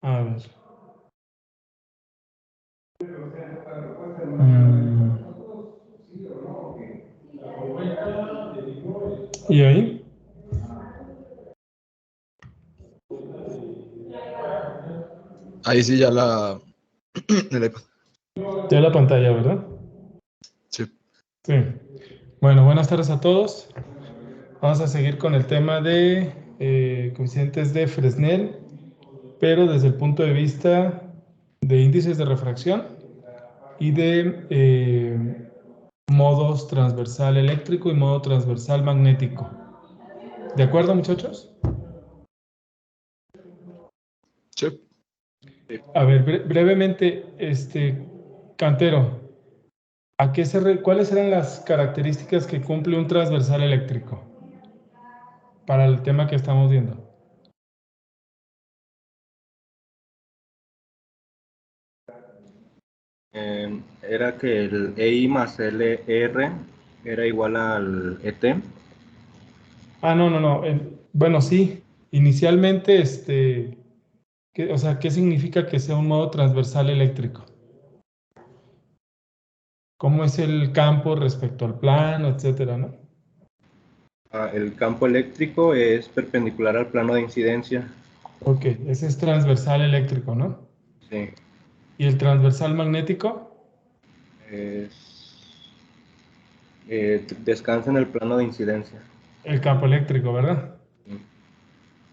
A ver. Mm. ¿Y ahí? Ahí sí ya la... el iPad. Ya la pantalla, ¿verdad? Sí. Sí. Bueno, buenas tardes a todos. Vamos a seguir con el tema de coeficientes de Fresnel, pero desde el punto de vista de índices de refracción y de modos transversal eléctrico y modo transversal magnético. ¿De acuerdo, muchachos? Sí. A ver, brevemente, Cantero, ¿cuáles eran las características que cumple un transversal eléctrico para el tema que estamos viendo? Era que el EI más LR era igual al ET. Ah, no. Bueno, sí. Inicialmente, o sea, ¿qué significa que sea un modo transversal eléctrico? ¿Cómo es el campo respecto al plano, etcétera, no? El campo eléctrico es perpendicular al plano de incidencia. Ok, ese es transversal eléctrico, ¿no? Sí. ¿Y el transversal magnético? Descansa en el plano de incidencia. El campo eléctrico, ¿verdad? Sí.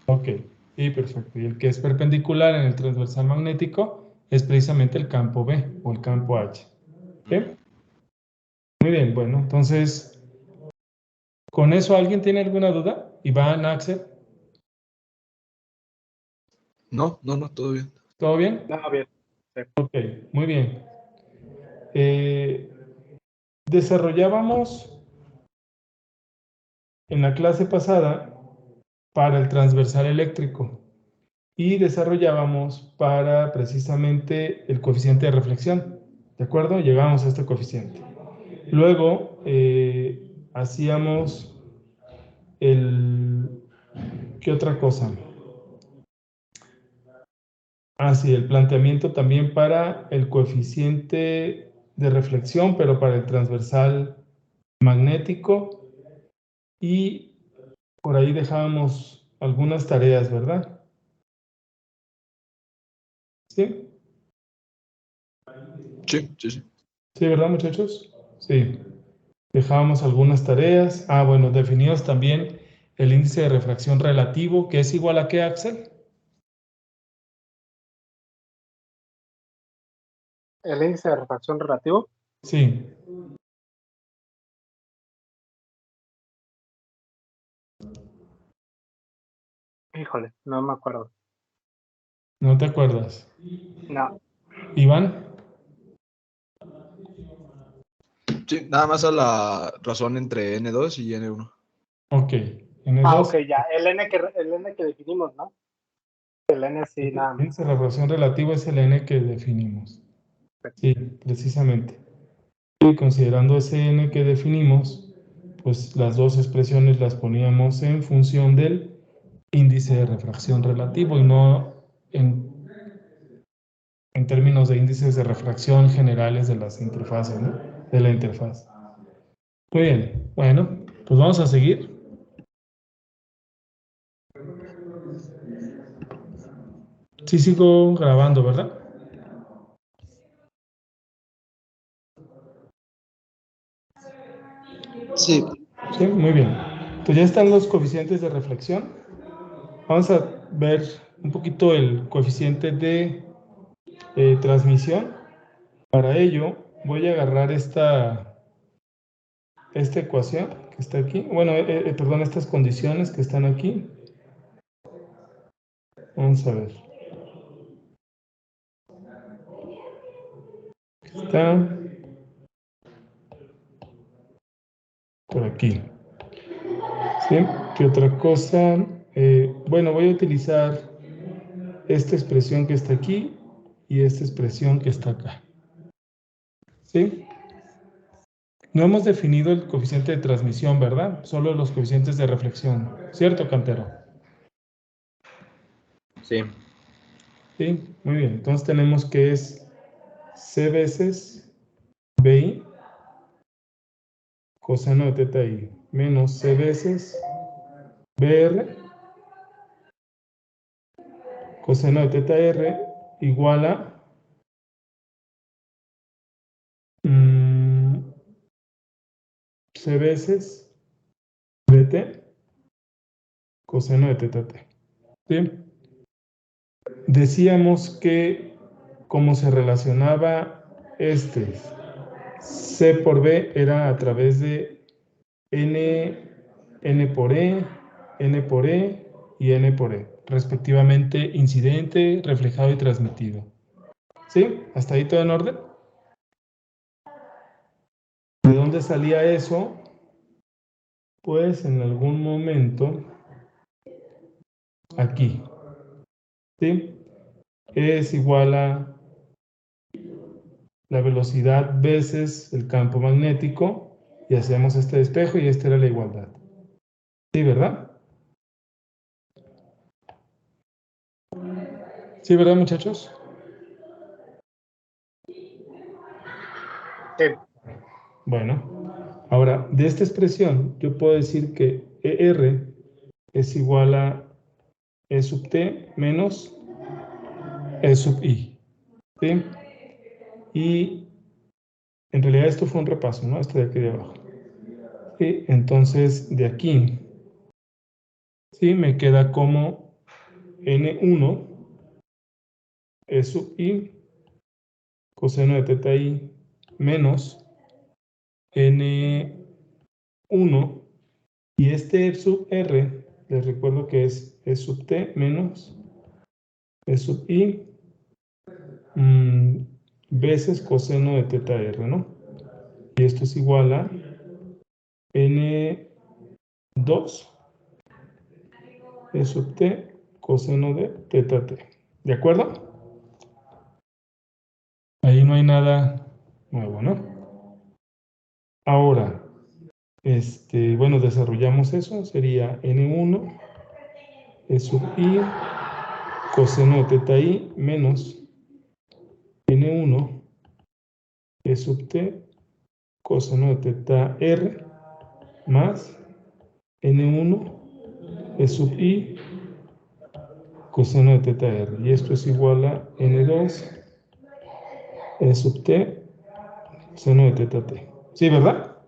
Ok, sí, perfecto. Y el que es perpendicular en el transversal magnético es precisamente el campo B o el campo H. ¿Sí? Muy bien, bueno, entonces, ¿con eso alguien tiene alguna duda? Iván, Axel, No, todo bien. ¿todo bien? No, bien. Sí. Ok, muy bien. Desarrollábamos en la clase pasada para el transversal eléctrico y desarrollábamos para precisamente el coeficiente de reflexión. ¿De acuerdo? Llegamos a este coeficiente. Luego hacíamos ¿qué otra cosa? Ah, sí, el planteamiento también para el coeficiente de reflexión, pero para el transversal magnético. Y por ahí dejábamos algunas tareas, ¿verdad? ¿Sí? Sí. ¿Sí, verdad, muchachos? Sí. Dejábamos algunas tareas. Ah, bueno, definimos también el índice de refracción relativo, que es igual a ¿qué, Axel? El índice de refracción relativo. Sí. Híjole, no me acuerdo. ¿No te acuerdas? No. Iván. Sí, nada más a la razón entre N2 y N1. Ok. Ah, N2. ok, ya. El N que definimos, ¿no? El N sí, nada El más. índice de refracción relativo es el N que definimos. Sí, precisamente. Y considerando ese N que definimos, pues las dos expresiones las poníamos en función del índice de refracción relativo y no en términos de índices de refracción generales de las interfaces, ¿no? De la interfaz. Muy bien, bueno, pues vamos a seguir. Sí, sigo grabando, ¿verdad? Sí. Sí, muy bien. Pues ya están los coeficientes de reflexión. Vamos a ver un poquito el coeficiente de transmisión. Para ello, voy a agarrar esta ecuación que está aquí. Bueno, perdón, estas condiciones que están aquí. Vamos a ver. Está por aquí. ¿Sí? ¿Qué otra cosa? Bueno, voy a utilizar esta expresión que está aquí y esta expresión que está acá. ¿Sí? No hemos definido el coeficiente de transmisión, ¿verdad? Solo los coeficientes de reflexión. ¿Cierto, Cantero? Sí. Sí, muy bien. Entonces tenemos que es C veces BI coseno de teta I menos C veces BR coseno de teta R igual a C veces BT coseno de teta T. ¿Sí? Decíamos que como se relacionaba C por B era a través de N por E, N por E y N por E, respectivamente incidente, reflejado y transmitido. ¿Sí? ¿Hasta ahí todo en orden? ¿De dónde salía eso? Pues en algún momento aquí. ¿Sí? Es igual a la velocidad veces el campo magnético y hacemos este despejo y esta era la igualdad. ¿Sí, verdad? ¿Sí, verdad, muchachos? Sí. Bueno, ahora, de esta expresión, yo puedo decir que ER es igual a E sub T menos E sub I. ¿Sí? Y en realidad esto fue un repaso, ¿no? Esto de aquí de abajo. Y entonces, de aquí, ¿sí? Me queda como N1 E sub I coseno de teta I menos N1 y este E sub R, les recuerdo que es E sub T menos E sub I veces coseno de teta R, ¿no? Y esto es igual a N2 E sub T coseno de teta T. ¿De acuerdo? Ahí no hay nada nuevo, ¿no? Ahora, bueno, desarrollamos eso, sería N1 E sub I coseno de teta I menos N1 E sub T coseno de teta R más N1 E sub I coseno de teta R. Y esto es igual a N2 E sub T seno de teta T. ¿Sí, verdad?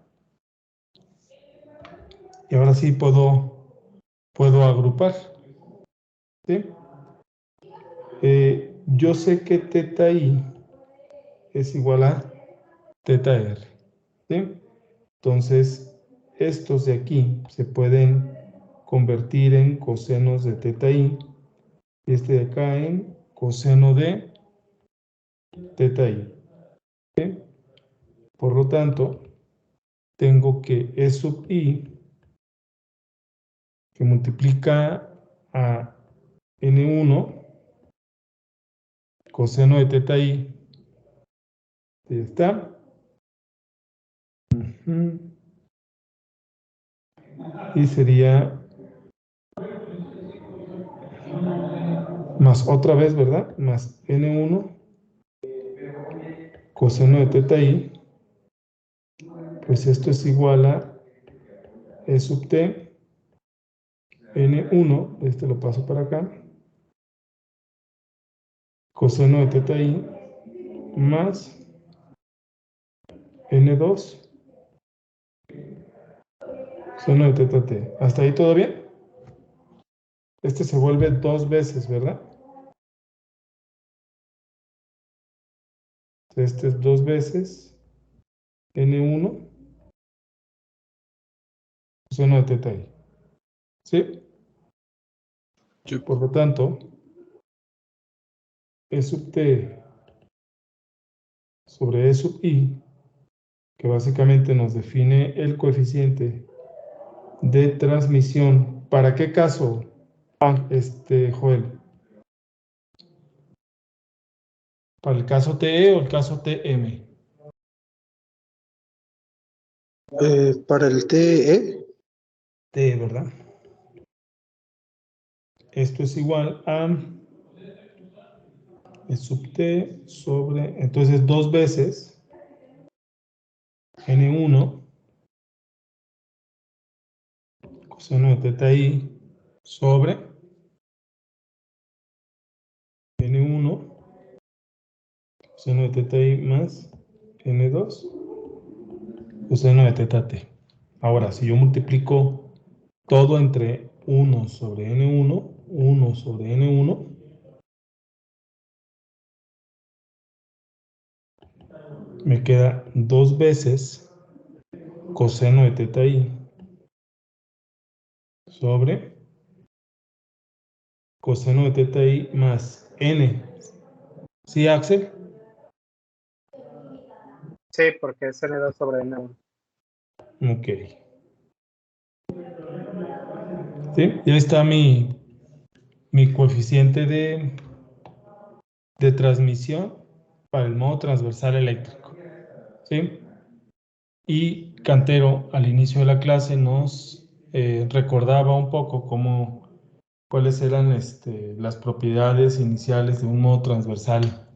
Y ahora sí puedo agrupar. ¿Sí? Yo sé que teta I es igual a teta R. ¿Sí? Entonces, estos de aquí se pueden convertir en cosenos de teta I y este de acá en coseno de teta I. ¿Sí? Por lo tanto, tengo que E sub I que multiplica a N1 coseno de teta I. Ahí está. Y sería más otra vez, ¿verdad? Más N1 coseno de teta I. Pues esto es igual a E sub T N1, este lo paso para acá, coseno de teta I más N2 seno de teta T. ¿Hasta ahí todo bien? Este se vuelve dos veces, ¿verdad? Este es dos veces N1 seno de teta I. ¿Sí? Sí. Por lo tanto, E sub T sobre E sub I, que básicamente nos define el coeficiente de transmisión. ¿Para qué caso, Joel? ¿Para el caso TE o el caso TM? Para el TE, TE, ¿verdad? Esto es igual a E sub t sobre, entonces 2 veces n1 coseno de teta i sobre n1 coseno de teta i más n2 coseno de teta t. Ahora, si yo multiplico todo entre 1 sobre n1, 1 sobre n1, me queda 2 veces coseno de teta i sobre coseno de teta i más n. ¿Sí, Axel? Sí, porque es N2 sobre N1. Ok. ¿Sí? Y ahí está mi coeficiente de transmisión para el modo transversal eléctrico. ¿Sí? Y Cantero, al inicio de la clase, nos recordaba un poco cuáles eran las propiedades iniciales de un modo transversal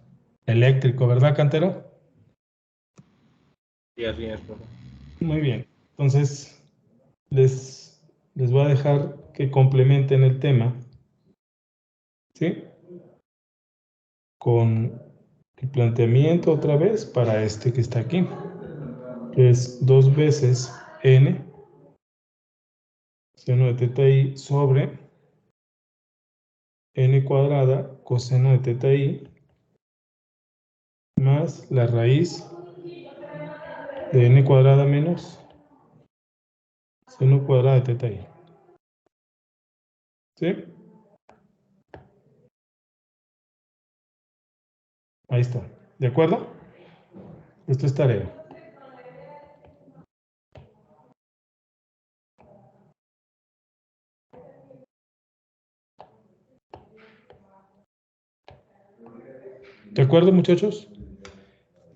eléctrico, ¿verdad, Cantero? Sí, así es, profe. Muy bien. Entonces, les voy a dejar que complementen el tema, ¿sí? Con el planteamiento otra vez para este que está aquí, que es 2 veces n seno de teta i sobre n cuadrada coseno de teta i más la raíz de n cuadrada menos seno cuadrada de teta i. ¿Sí? Ahí está. ¿De acuerdo? Esto es tarea. ¿De acuerdo, muchachos?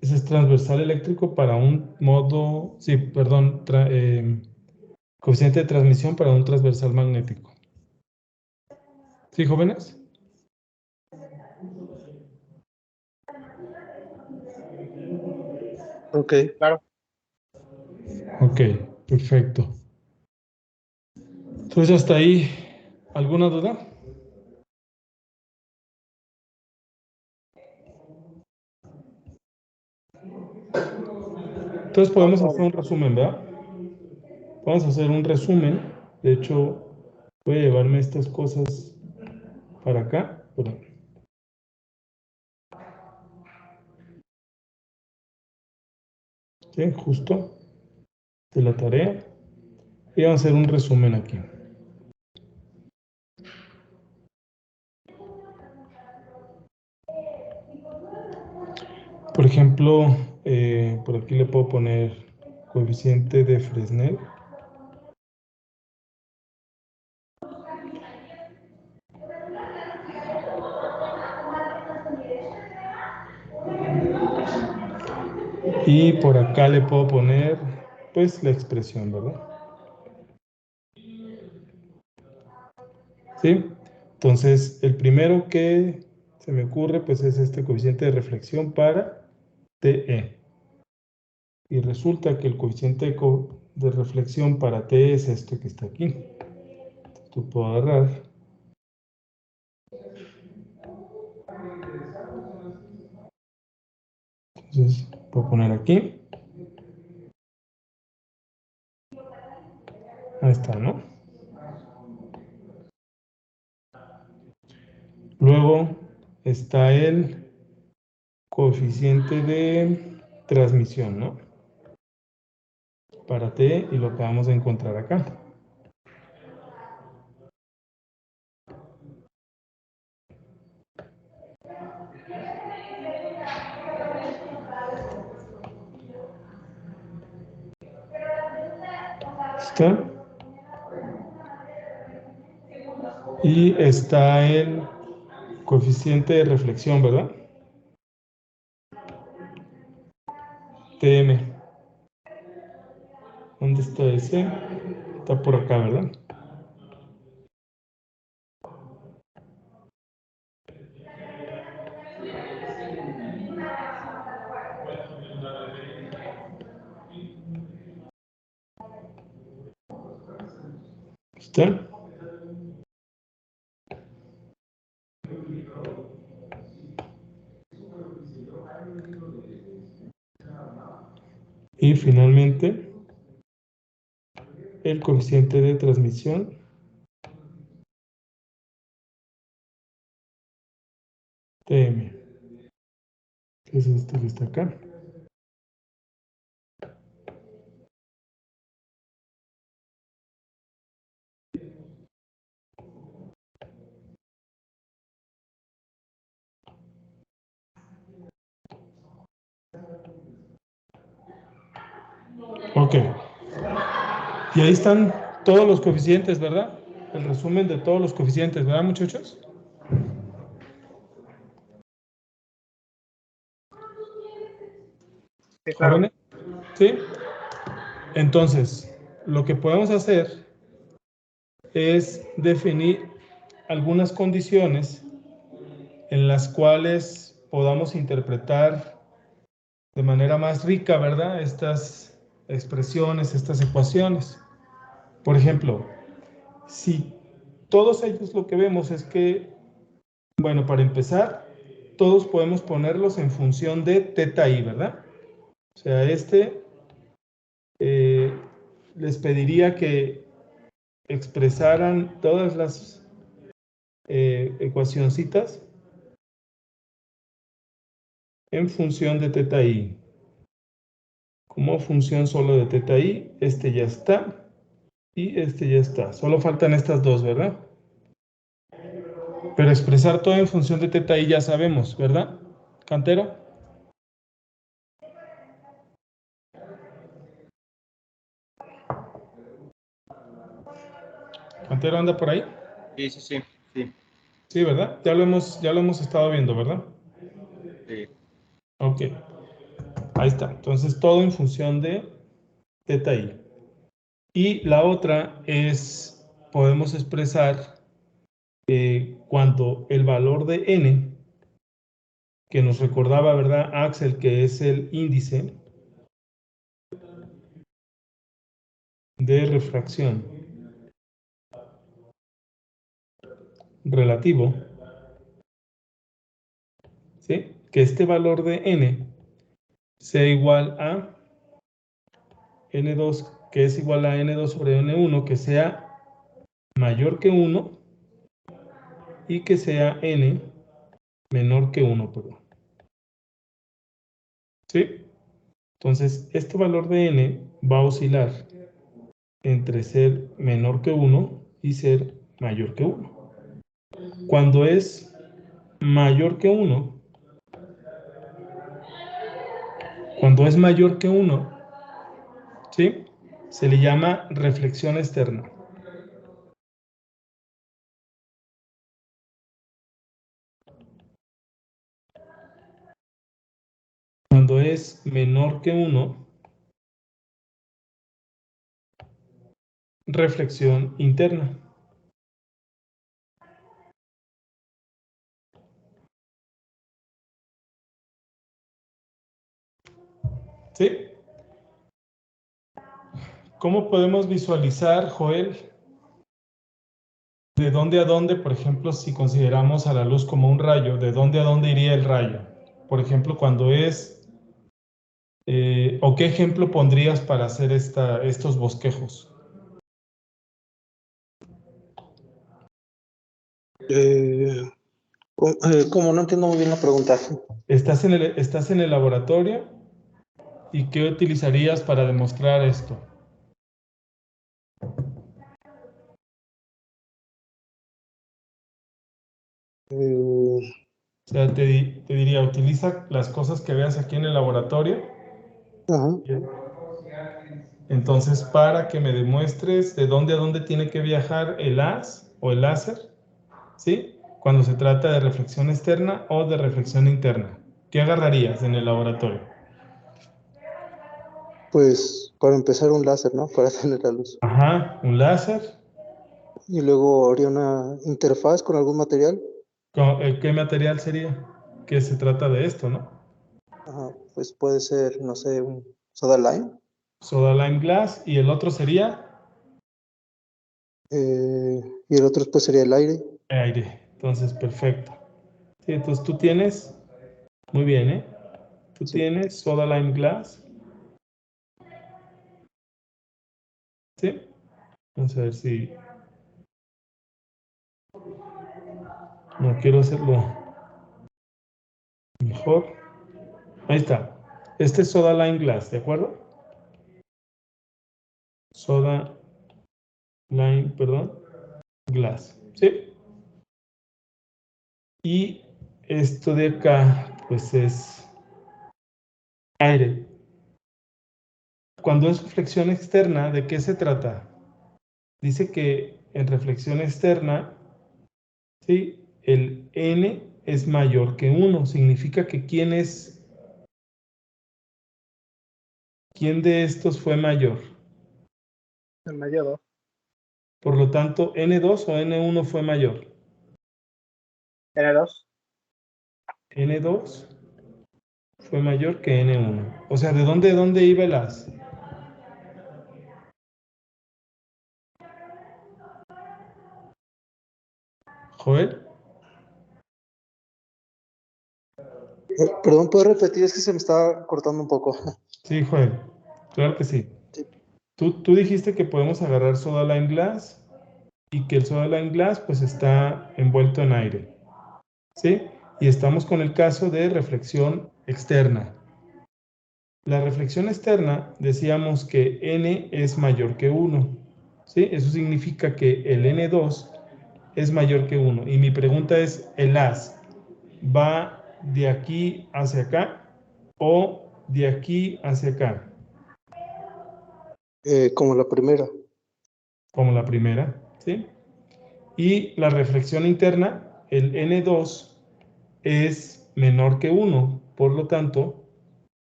Ese es transversal eléctrico para un modo, sí, perdón, coeficiente de transmisión para un transversal magnético. ¿Sí, jóvenes? Ok. Claro. Ok, perfecto. Entonces, hasta ahí, ¿alguna duda? Entonces podemos hacer un resumen, ¿verdad? Vamos a hacer un resumen. De hecho, voy a llevarme estas cosas para acá. Perdón. Sí, justo de la tarea. Y vamos a hacer un resumen aquí. Por ejemplo, por aquí le puedo poner coeficiente de Fresnel. Y por acá le puedo poner, pues, la expresión, ¿verdad? ¿Sí? Entonces, el primero que se me ocurre, pues, es este coeficiente de reflexión para TE. Y resulta que el coeficiente de reflexión para TE es este que está aquí. Esto puedo agarrar. Entonces, puedo poner aquí. Ahí está, ¿no? Luego está el coeficiente de transmisión, ¿no? Para T y lo que vamos a encontrar acá. ¿Está? Y está el coeficiente de reflexión, ¿verdad? TM. ¿Dónde está ese? Está por acá, ¿verdad? ¿Está? Y finalmente, el coeficiente de transmisión TM, que es este que está acá. Ok. Y ahí están todos los coeficientes, ¿verdad? El resumen de todos los coeficientes, ¿verdad, muchachos? Sí, claro. ¿Jóvenes? ¿Sí? Entonces, lo que podemos hacer es definir algunas condiciones en las cuales podamos interpretar de manera más rica, ¿verdad? Estas expresiones, estas ecuaciones. Por ejemplo, si todos ellos lo que vemos es que, bueno, para empezar, todos podemos ponerlos en función de teta i, ¿verdad? O sea, les pediría que expresaran todas las ecuacioncitas en función de teta i. Como función solo de teta i, este ya está y este ya está. Solo faltan estas dos, ¿verdad? Pero expresar todo en función de teta i ya sabemos, ¿verdad? ¿Cantero? ¿Cantero anda por ahí? Sí, sí, sí, sí. Sí, ¿verdad? Ya lo hemos estado viendo, ¿verdad? Sí. Ok. Ahí está. Entonces, todo en función de teta i. Y la otra es, podemos expresar cuando el valor de n, que nos recordaba, ¿verdad, Axel, que es el índice de refracción relativo, ¿sí? Que este valor de n sea igual a n2, que es igual a n2 sobre n1, que sea mayor que 1 y que sea n menor que 1, perdón. ¿Sí? Entonces, este valor de n va a oscilar entre ser menor que 1 y ser mayor que 1. Cuando es mayor que 1, cuando es mayor que 1, ¿sí? Se le llama reflexión externa. Cuando es menor que 1, reflexión interna. ¿Sí? ¿Cómo podemos visualizar, Joel, de dónde a dónde, por ejemplo, si consideramos a la luz como un rayo, de dónde a dónde iría el rayo? Por ejemplo, cuando es, o qué ejemplo pondrías para hacer estos bosquejos? ¿Cómo? No entiendo muy bien la pregunta. Estás en el laboratorio y ¿qué utilizarías para demostrar esto? Eh, O sea, te diría, utiliza las cosas que veas aquí en el laboratorio. ajá. Entonces, para que me demuestres de dónde a dónde tiene que viajar el haz o el láser, ¿sí? Cuando se trata de reflexión externa o de reflexión interna. ¿Qué agarrarías en el laboratorio? Pues para empezar un láser, ¿no? Para tener la luz. Ajá, un láser. Y luego habría una interfaz con algún material. ¿Qué material sería? Que se trata de esto, ¿no? Ajá, pues puede ser, no sé, un soda lime. Soda lime glass. Y el otro sería Y el otro pues sería el aire. Aire. Entonces, perfecto. Sí, entonces tú tienes, muy bien, ¿eh? Tú Sí. tienes soda lime glass. ¿Sí? Vamos a ver si... No quiero hacerlo mejor. Ahí está. Este es soda lime glass, ¿de acuerdo? Soda lime, perdón, glass. ¿Sí? Y esto de acá, pues es aire. Cuando es reflexión externa, ¿de qué se trata? Dice que en reflexión externa, ¿sí? El N es mayor que 1. Significa que ¿quién de estos fue mayor? El medio 2. Por lo tanto, N2 o N1 fue mayor. N2. N2 fue mayor que N1. O sea, ¿de dónde iba el as? Joel. Perdón, ¿puedo repetir? Es que se me está cortando un poco. Sí, Joel. Claro que sí. Sí. Tú dijiste que podemos agarrar soda lime glass y que el soda lime glass pues está envuelto en aire. ¿Sí? Y estamos con el caso de reflexión externa. La reflexión externa decíamos que N es mayor que 1. ¿Sí? Eso significa que el N2 es mayor que 1. Y mi pregunta es, ¿el as va de aquí hacia acá o de aquí hacia acá? Como la primera. Como la primera. ¿Sí? Y la reflexión interna, el N2 es menor que 1. Por lo tanto,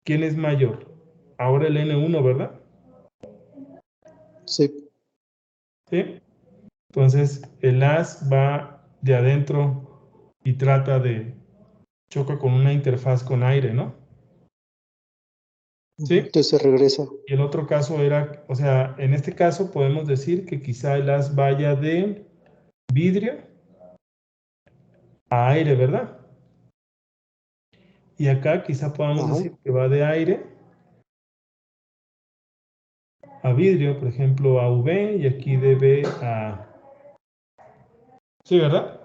¿quién es mayor? Ahora el N1, ¿verdad? Sí. ¿Sí? Entonces, el as va de adentro y choca con una interfaz con aire, ¿no? ¿Sí? Entonces se regresa. Y el otro caso era, o sea, en este caso podemos decir que quizá el as vaya de vidrio a aire, ¿verdad? Y acá quizá podamos Ajá. decir que va de aire a vidrio, por ejemplo, a UV, y aquí de B a... ¿Sí, verdad?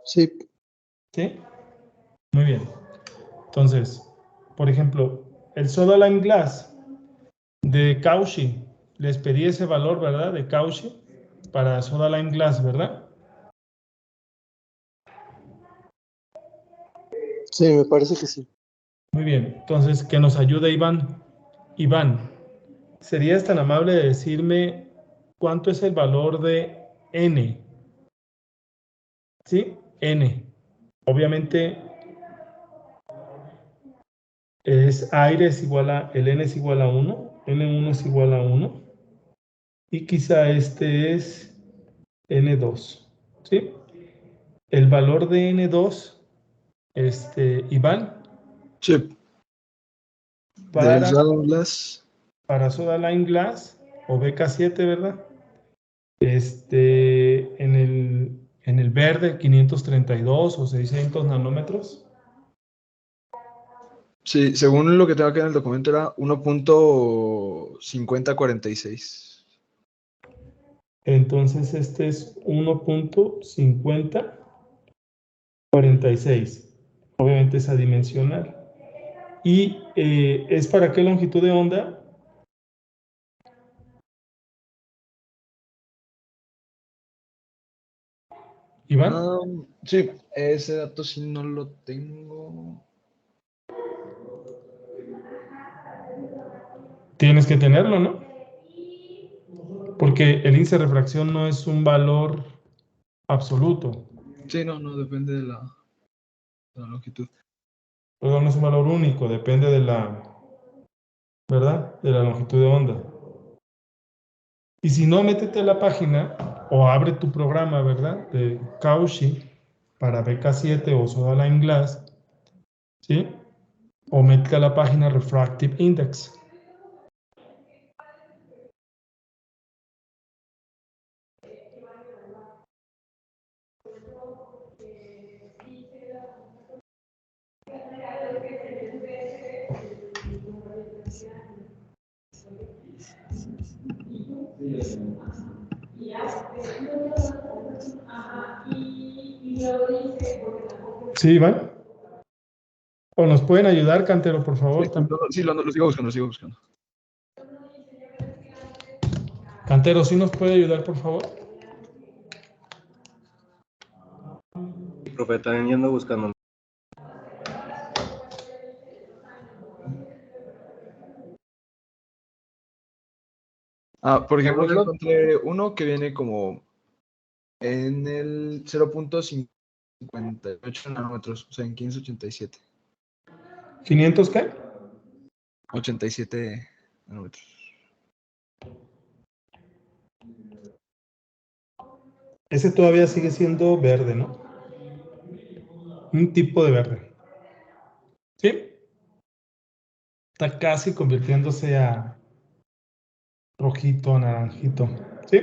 Sí. ¿Sí? Muy bien. Entonces, por ejemplo, el soda lime glass de Cauchy, les pedí ese valor, ¿verdad? De Cauchy para soda lime glass, ¿verdad? Sí, me parece que sí. Muy bien. Entonces, que nos ayude Iván. Iván, ¿serías tan amable de decirme cuánto es el valor de N? ¿Sí? N. Obviamente es aire es igual a, el N es igual a 1, N1 es igual a 1, y quizá este es N2, ¿sí? El valor de N2, Iván, Sí, del para, Shadow Glass. para Soda Lime Glass o BK7, ¿verdad? En el verde 532 o 600 nanómetros. Sí, según lo que tengo aquí en el documento era 1.5046. Entonces este es 1.5046. Obviamente es adimensional. ¿Y es para qué longitud de onda? Iván, Sí, ese dato sí no lo tengo. tienes que tenerlo, ¿no? Porque el índice de refracción no es un valor absoluto, Sí, no, depende de la longitud. perdón, no es un valor único, depende de la, ¿verdad? De la longitud de onda. Y si no, métete a la página o abre tu programa, ¿verdad? De Cauchy para BK7 o Soda Lime Glass, ¿sí? O métete a la página Refractive Index. ¿Sí, Iván? ¿O nos pueden ayudar, Cantero, por favor? Sí, lo sigo buscando, lo sigo buscando. Cantero, ¿sí nos puede ayudar, por favor? Profe, también yendo buscando. Por ejemplo, yo encontré uno que viene como en el 0.58 nanómetros, o sea, en 587. ¿500 qué? 87 nanómetros. Ese todavía sigue siendo verde, ¿no? Un tipo de verde. ¿Sí? Está casi convirtiéndose a rojito, naranjito. ¿Sí?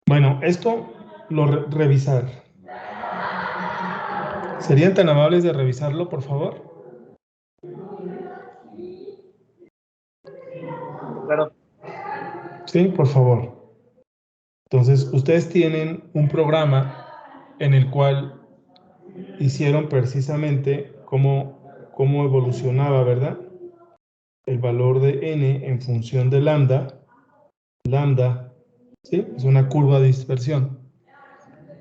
Bueno, esto revisar. ¿Serían tan amables de revisarlo, por favor? Claro. Sí, por favor. Entonces, ustedes tienen un programa en el cual hicieron precisamente cómo evolucionaba, ¿verdad? El valor de n en función de lambda. Lambda, ¿sí? Es una curva de dispersión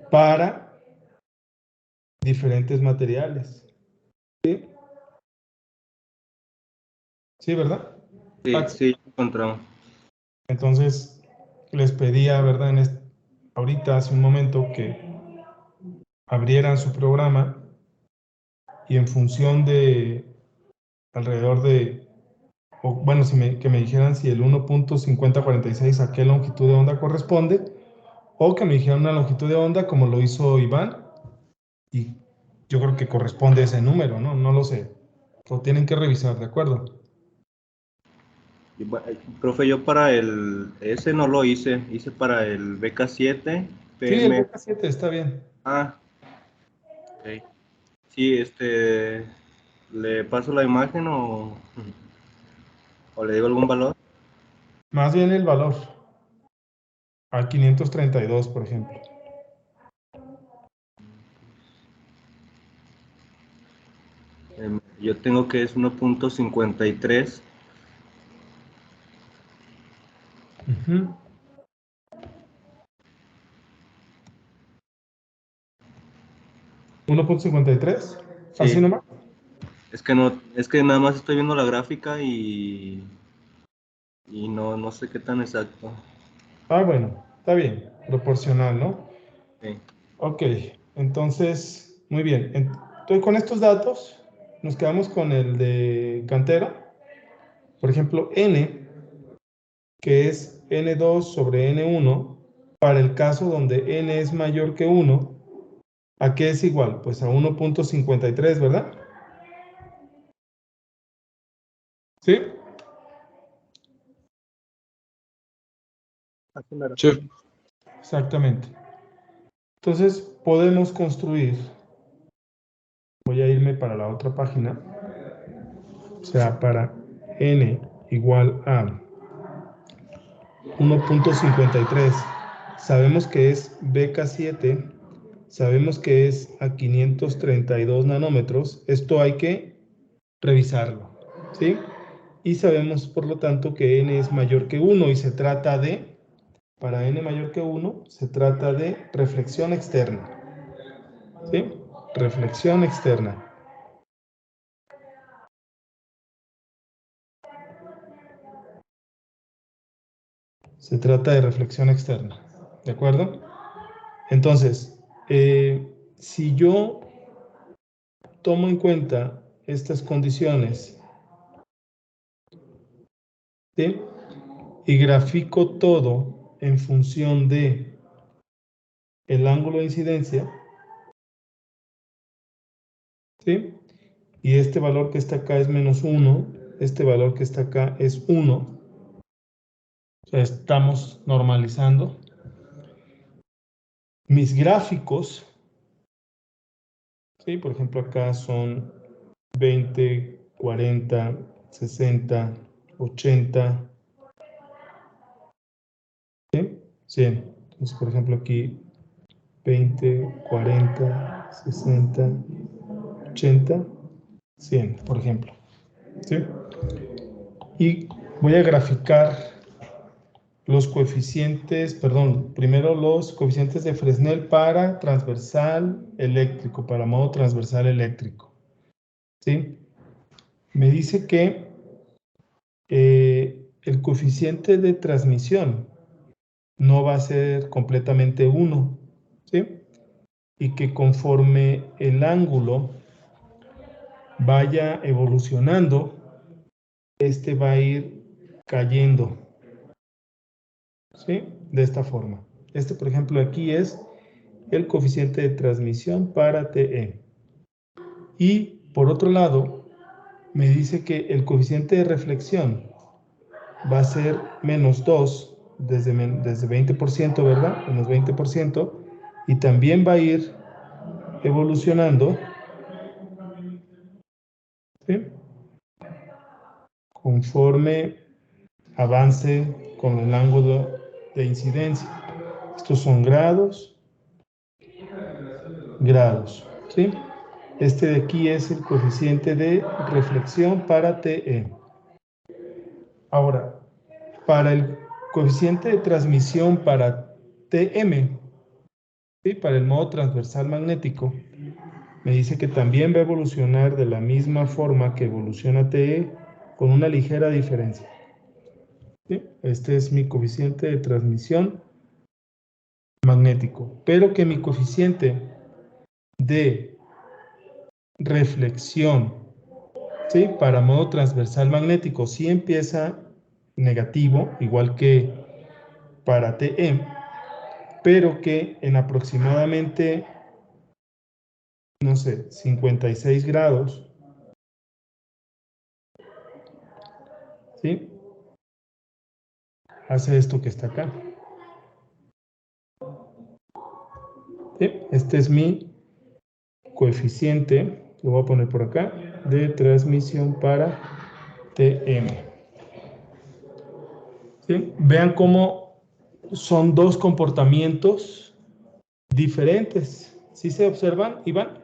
para diferentes materiales. ¿Sí? ¿Sí, verdad? Sí, sí, encontramos. Entonces, les pedía, ¿verdad? Ahorita, hace un momento, que abrieran su programa y en función de alrededor de, bueno, que me dijeran si el 1.5046 a qué longitud de onda corresponde, o que me dijeran una longitud de onda como lo hizo Iván, y yo creo que corresponde a ese número, ¿no? No lo sé. Lo tienen que revisar, ¿de acuerdo? Profe, yo para ese no lo hice para el BK7, Sí, el PM. BK7 está bien. Ok. Sí, ¿le paso la imagen o le digo algún valor? Más bien el valor. A 532, por ejemplo. Yo tengo que es 1.53. Uh-huh. 1.53. Sí. Así nomás. Es que nada más estoy viendo la gráfica y no sé qué tan exacto. Bueno, está bien. Proporcional, ¿no? Sí. Ok, entonces, muy bien. Entonces, con estos datos, nos quedamos con el de Cantero. Por ejemplo, n, que es n2 sobre n1, para el caso donde n es mayor que 1, ¿a qué es igual? Pues a 1.53, ¿verdad? ¿Sí? Así mero. Sí. Exactamente. Entonces, podemos construir, voy a irme para la otra página, o sea, para n igual a 1.53, sabemos que es BK7, sabemos que es a 532 nanómetros, esto hay que revisarlo, ¿sí? Y sabemos, por lo tanto, que n es mayor que 1 y se trata de, para n mayor que 1, se trata de reflexión externa, ¿sí? Reflexión externa. Se trata de reflexión externa, ¿de acuerdo? Entonces, si yo tomo en cuenta estas condiciones, ¿sí? Y grafico todo en función de el ángulo de incidencia, ¿sí? Y este valor que está acá es menos 1, este valor que está acá es 1, o sea, estamos normalizando. Mis gráficos, ¿sí? Por ejemplo, acá son 20, 40, 60, 80, 100. Entonces, por ejemplo, aquí 20, 40, 60, 80, 100, por ejemplo. ¿Sí? Y voy a graficar los coeficientes, perdón, primero los coeficientes de Fresnel para transversal eléctrico, para modo transversal eléctrico. ¿Sí? Me dice que el coeficiente de transmisión no va a ser completamente 1, ¿sí? Y que conforme el ángulo vaya evolucionando, este va a ir cayendo, ¿sí? De esta forma. Este, por ejemplo, aquí es el coeficiente de transmisión para TE. Y, por otro lado, me dice que el coeficiente de reflexión va a ser menos 2 desde 20%, ¿verdad? Menos 20%. Y también va a ir evolucionando, ¿sí? Conforme avance con el ángulo de incidencia. Estos son grados, ¿sí? Este de aquí es el coeficiente de reflexión para TE. Ahora, para el coeficiente de transmisión para TM, ¿sí? Para el modo transversal magnético, me dice que también va a evolucionar de la misma forma que evoluciona TE con una ligera diferencia. ¿Sí? Este es mi coeficiente de transmisión magnético, pero que mi coeficiente de reflexión, ¿sí? Para modo transversal magnético sí empieza negativo, igual que para TE, pero que en aproximadamente, no sé, 56 grados, ¿sí? Hace esto que está acá. ¿Sí? Este es mi coeficiente, lo voy a poner por acá, de transmisión para TM. ¿Sí? Vean cómo son dos comportamientos diferentes. ¿Sí se observan, Iván?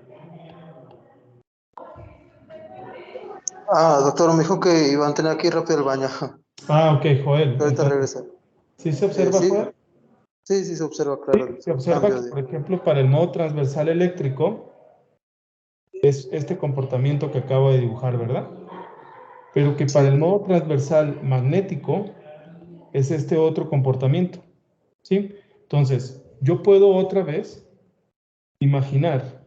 Doctor, me dijo que iban a tener que ir rápido al baño. Ah, ok, Joel. Ahorita Entonces, regresa. ¿sí se observa, Sí, Joel? sí, se observa, Sí, claro, se el observa cambio que, de... por ejemplo, para el modo transversal eléctrico, es este comportamiento que acabo de dibujar, ¿verdad? Pero que para el modo transversal magnético es este otro comportamiento, ¿sí? Entonces, yo puedo otra vez imaginar,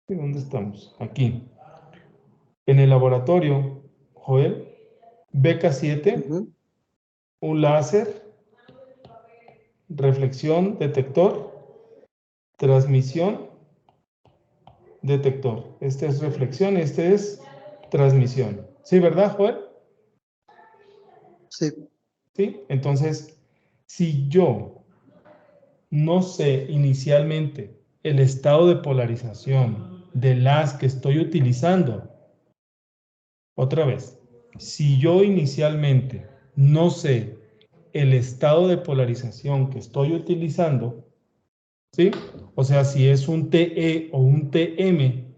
¿y dónde estamos? Aquí. En el laboratorio, Joel, BK7, Ujú. un láser, reflexión, detector, transmisión, detector. Este es reflexión, este es transmisión. ¿Sí, verdad, Joel? Sí, ¿Sí? Entonces, si yo no sé inicialmente el estado de polarización de las que estoy utilizando, otra vez, si yo inicialmente no sé el estado de polarización que estoy utilizando, ¿sí? O sea, si es un TE o un TM,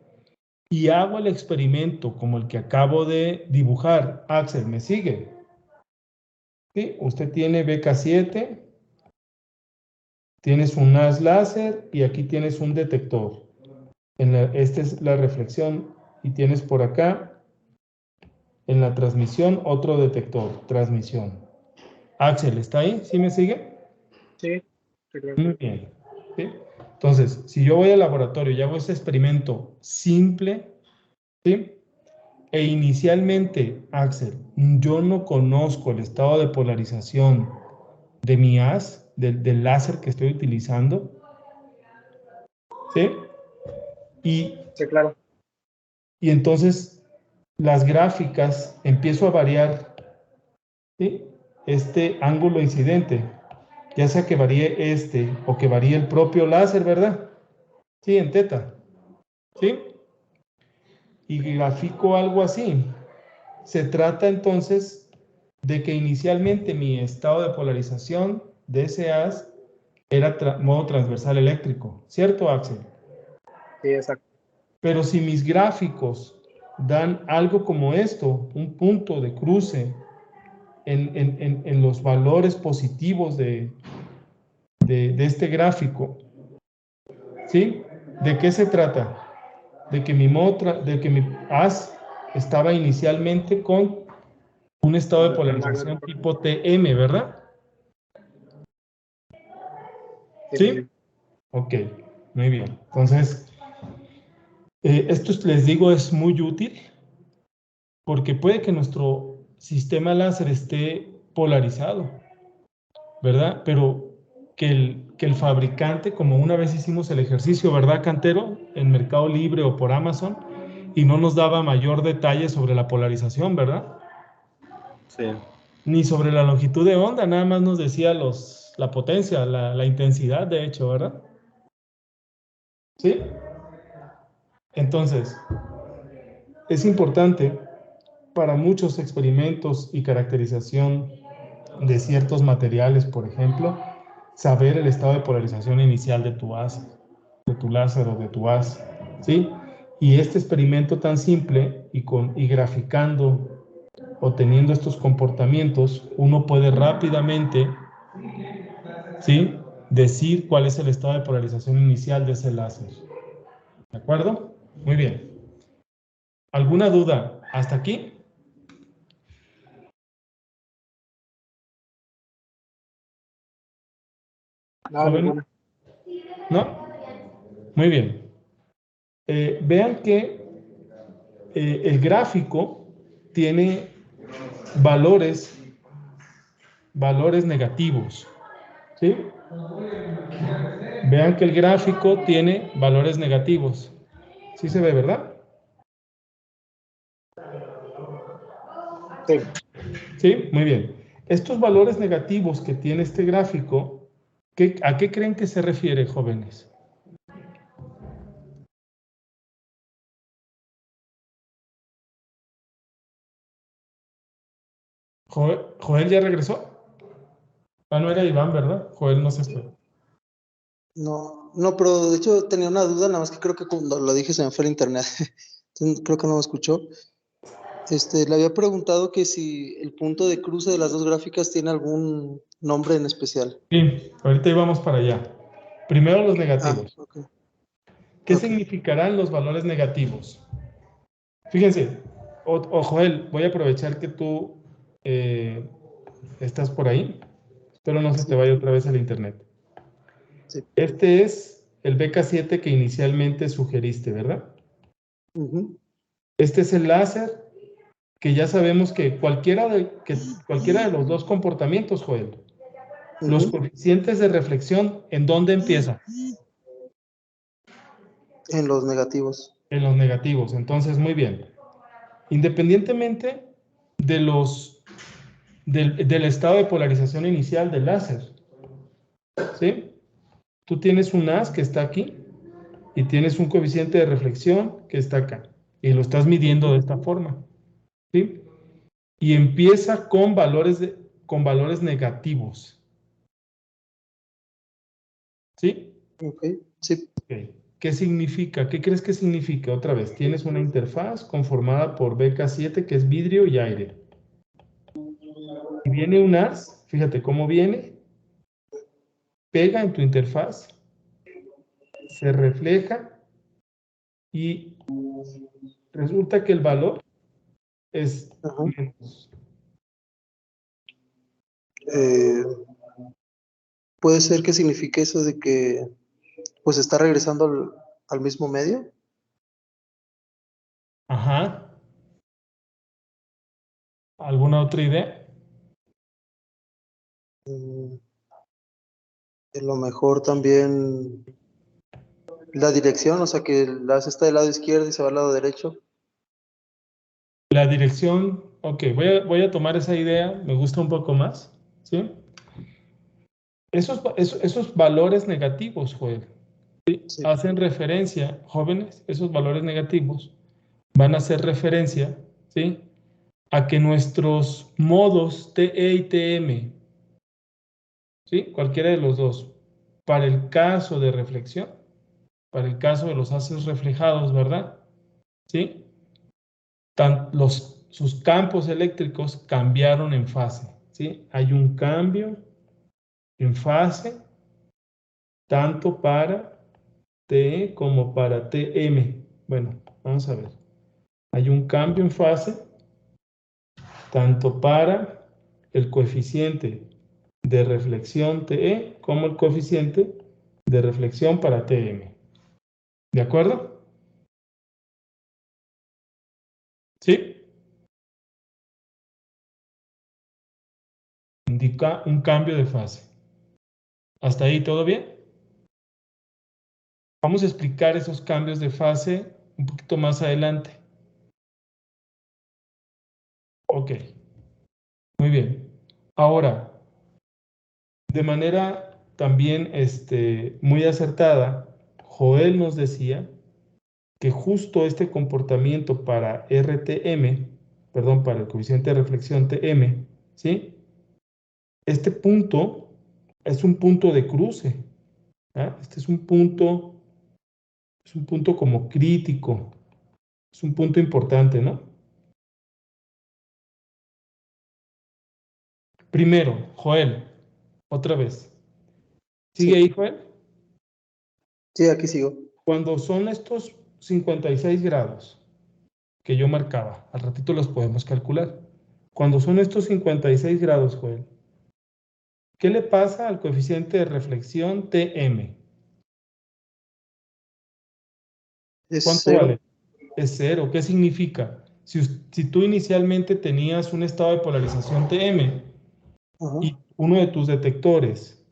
y hago el experimento como el que acabo de dibujar, Axel, ¿me sigue? ¿Sí? Usted tiene BK7, tienes un haz láser y aquí tienes un detector. Esta es la reflexión y tienes por acá, en la transmisión, otro detector, transmisión. Axel, ¿está ahí? ¿Sí me sigue? Sí, sí, claro. Muy bien. ¿Sí? Entonces, si yo voy al laboratorio y hago este experimento simple, ¿sí? E inicialmente, Axel, yo no conozco el estado de polarización de mi haz, del láser que estoy utilizando, ¿sí? Y Sí, claro. entonces las gráficas empiezo a variar, ¿sí? Este ángulo incidente, ya sea que varíe este o que varíe el propio láser, ¿verdad? Sí, en teta, ¿sí? Y grafico algo así. Se trata entonces de que inicialmente mi estado de polarización de ese haz era modo transversal eléctrico, ¿cierto, Axel? Sí, exacto. Pero si mis gráficos dan algo como esto, un punto de cruce en los valores positivos de este gráfico, ¿sí? ¿De qué se trata? De que mi haz estaba inicialmente con un estado de polarización tipo TM, ¿verdad? ¿Sí? Ok, muy bien. Entonces, esto les digo es muy útil porque puede que nuestro sistema láser esté polarizado, ¿verdad? Pero que el fabricante, como una vez hicimos el ejercicio, ¿verdad, Cantero? En Mercado Libre o por Amazon, y no nos daba mayor detalle sobre la polarización, ¿verdad? Sí. Ni sobre la longitud de onda, nada más nos decía la potencia, la intensidad, de hecho, ¿verdad? ¿Sí? Entonces, es importante para muchos experimentos y caracterización de ciertos materiales, por ejemplo, saber el estado de polarización inicial de tu haz, de tu láser o de tu haz, ¿sí? Y este experimento tan simple y graficando o teniendo estos comportamientos, uno puede rápidamente, ¿sí?, decir cuál es el estado de polarización inicial de ese láser. ¿De acuerdo? Muy bien. ¿Alguna duda hasta aquí? No, ninguna. ¿No? Muy bien. Vean que el gráfico tiene valores negativos, ¿sí? Vean que el gráfico tiene valores negativos. ¿Sí se ve, verdad? Sí. Sí, muy bien. Estos valores negativos que tiene este gráfico, ¿a qué creen que se refiere, jóvenes? ¿Joel ya regresó? Ah, no era Iván, ¿verdad? Joel no se fue. No, no, pero de hecho tenía una duda, nada más que creo que cuando lo dije se me fue el internet. Entonces, creo que no me escuchó. Le había preguntado que si el punto de cruce de las dos gráficas tiene algún nombre en especial. Sí, ahorita íbamos para allá. Primero los negativos. Ok. ¿Qué Ok. significarán los valores negativos? Fíjense, o Joel, voy a aprovechar que tú estás por ahí. Espero no se te vaya otra vez el internet. Sí. Este es el BK7 que inicialmente sugeriste, ¿verdad? Ujú. Este es el láser que ya sabemos que cualquiera de los dos comportamientos, Joel, los Ujú. coeficientes de reflexión, ¿en dónde empiezan? En los negativos. En los negativos. Entonces, muy bien. Independientemente del estado de polarización inicial del láser, ¿sí? Tú tienes un haz que está aquí y tienes un coeficiente de reflexión que está acá y lo estás midiendo de esta forma, ¿sí? Y empieza con valores negativos, ¿sí? Ok, sí. Okay. ¿Qué significa? ¿Qué crees que significa? Otra vez, tienes una interfaz conformada por BK7 que es vidrio y aire. Y viene un haz, fíjate cómo viene, pega en tu interfaz, se refleja y resulta que el valor es Ajá. menos. Puede ser que signifique eso de que pues está regresando al mismo medio. Ajá. ¿Alguna otra idea? A lo mejor también la dirección, o sea que la hace está del lado izquierdo y se va al lado derecho. La dirección, ok, voy a tomar esa idea, me gusta un poco más, ¿sí? Esos valores negativos, Joel, Sí. hacen referencia, jóvenes, esos valores negativos van a hacer referencia, ¿sí?, a que nuestros modos TE y TM ¿sí? Cualquiera de los dos. Para el caso de reflexión, para el caso de los haces reflejados, ¿verdad? ¿Sí? Sus campos eléctricos cambiaron en fase, ¿sí? Hay un cambio en fase, tanto para TE como para TM. Bueno, vamos a ver. Hay un cambio en fase, tanto para el coeficiente de reflexión TE como el coeficiente de reflexión para TM. ¿De acuerdo? ¿Sí? Indica un cambio de fase. ¿Hasta ahí todo bien? Vamos a explicar esos cambios de fase un poquito más adelante. Ok, muy bien. Ahora, de manera también muy acertada, Joel nos decía que justo este comportamiento para RTM, perdón, para el coeficiente de reflexión TM, ¿sí? Este punto es un punto de cruce. ¿Ah? Este es un punto como crítico, es un punto importante, ¿no? Primero, Joel, otra vez. ¿Sigue Sí, ahí, Joel? sí, aquí sigo. Cuando son estos 56 grados que yo marcaba, al ratito los podemos calcular. Cuando son estos 56 grados, Joel, ¿qué le pasa al coeficiente de reflexión TM? Es ¿Cuánto cero. vale? Es cero. ¿Qué significa? Si tú inicialmente tenías un estado de polarización TM Ajá. y uno de tus detectores,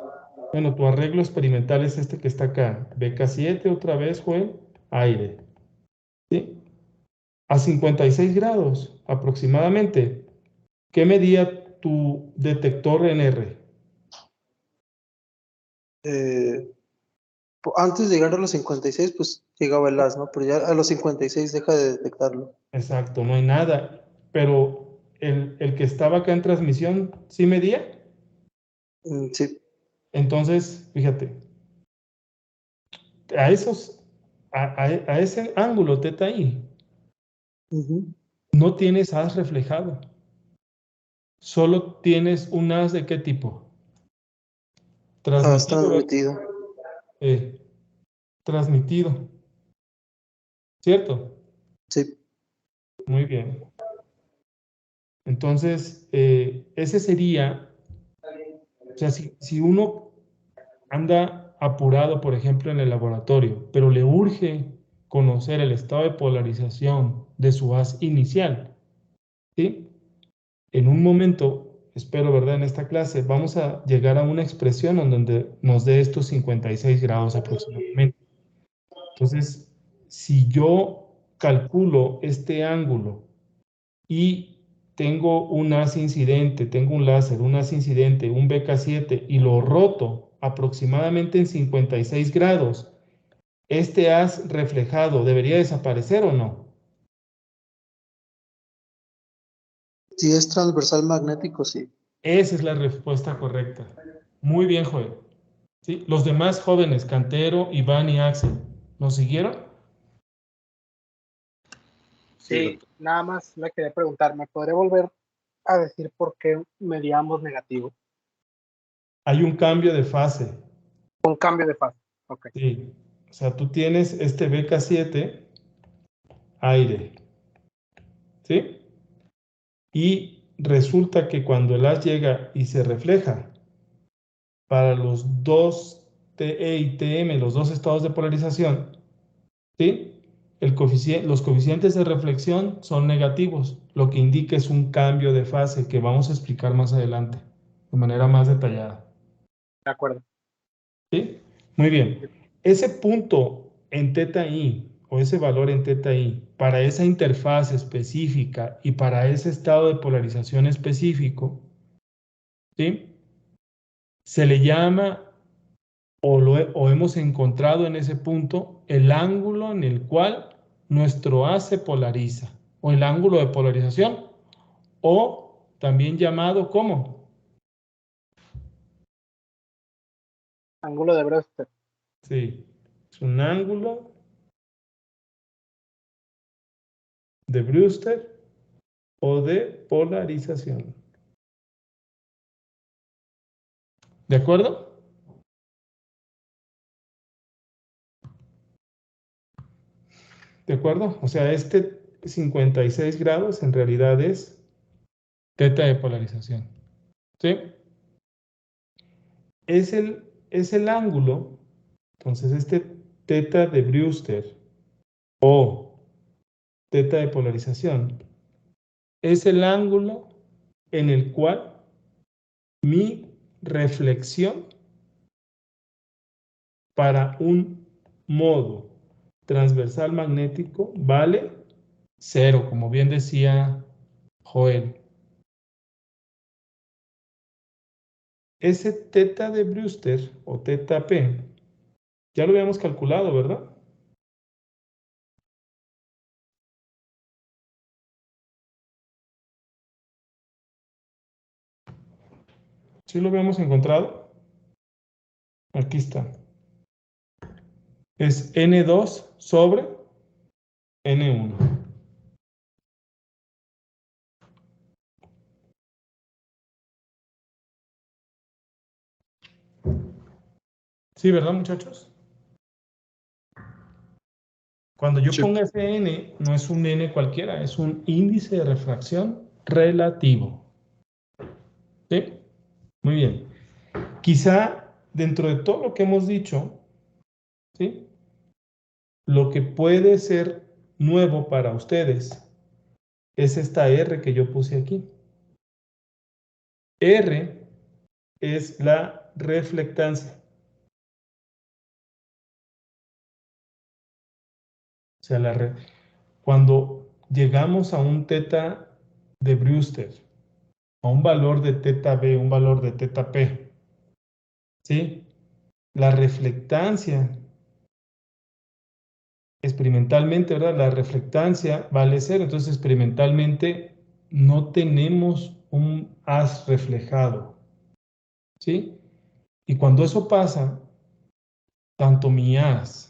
bueno, tu arreglo experimental es este que está acá, BK7 otra vez, Joel, aire, ¿sí? A 56 grados aproximadamente, ¿qué medía tu detector en R? Eh, Antes de llegar a los 56, pues llegaba el as, ¿no? Pero ya a los 56 deja de detectarlo. Exacto, no hay nada, pero el que estaba acá en transmisión, ¿sí medía? Sí. Entonces, fíjate, a esos, a ese ángulo teta i, Ujú. no tienes haz reflejado, solo tienes un haz de qué tipo? As Transmitido, ¿verdad? transmitido. Eh, transmitido, ¿cierto? Sí. Muy bien. Entonces, ese sería, o sea, si uno anda apurado, por ejemplo, en el laboratorio, pero le urge conocer el estado de polarización de su haz inicial, ¿sí? En un momento, espero, ¿verdad? En esta clase, vamos a llegar a una expresión en donde nos dé estos 56 grados aproximadamente. Entonces, si yo calculo este ángulo y tengo un haz incidente, tengo un láser, un haz incidente, un BK7 y lo roto aproximadamente en 56 grados, ¿este haz reflejado debería desaparecer o no? Si es transversal magnético, sí. Esa es la respuesta correcta. Muy bien, Joel. ¿Sí? Los demás jóvenes, Cantero, Iván y Axel, ¿nos siguieron? Sí, nada más le quería preguntar, ¿me podría volver a decir por qué medíamos negativo? Hay un cambio de fase. Un cambio de fase. Ok. Sí. O sea, tú tienes este BK7 aire. ¿Sí? Y resulta que cuando el haz llega y se refleja para los dos TE y TM, los dos estados de polarización, ¿sí? Los coeficientes de reflexión son negativos, lo que indica es un cambio de fase que vamos a explicar más adelante, de manera más detallada. De acuerdo. ¿Sí? Muy bien. Ese punto en teta i, o ese valor en teta i, para esa interfaz específica y para ese estado de polarización específico, ¿sí? Se le llama, o hemos encontrado en ese punto, el ángulo en el cual nuestro haz se polariza, o el ángulo de polarización, o también llamado ¿cómo? Ángulo de Brewster. Sí, es un ángulo de Brewster o de polarización. ¿De acuerdo? ¿De acuerdo? O sea, este 56 grados en realidad es teta de polarización. ¿Sí? Es el ángulo, entonces este teta de Brewster o teta de polarización es el ángulo en el cual mi reflexión para un modo transversal magnético vale 0, como bien decía Joel. Ese teta de Brewster o teta P, ya lo habíamos calculado, ¿verdad? ¿Sí lo habíamos encontrado? Aquí está. Es N2 sobre N1. Sí, ¿verdad, muchachos? Cuando yo Sí. ponga ese N, no es un N cualquiera, es un índice de refracción relativo. ¿Sí? Muy bien. Quizá dentro de todo lo que hemos dicho, ¿sí? Lo que puede ser nuevo para ustedes es esta R que yo puse aquí. R es la reflectancia. O sea, cuando llegamos a un teta de Brewster, a un valor de teta B, un valor de teta P, ¿sí? La reflectancia, experimentalmente, ¿verdad? La reflectancia vale 0, entonces experimentalmente no tenemos un haz reflejado, ¿sí? Y cuando eso pasa, tanto mi haz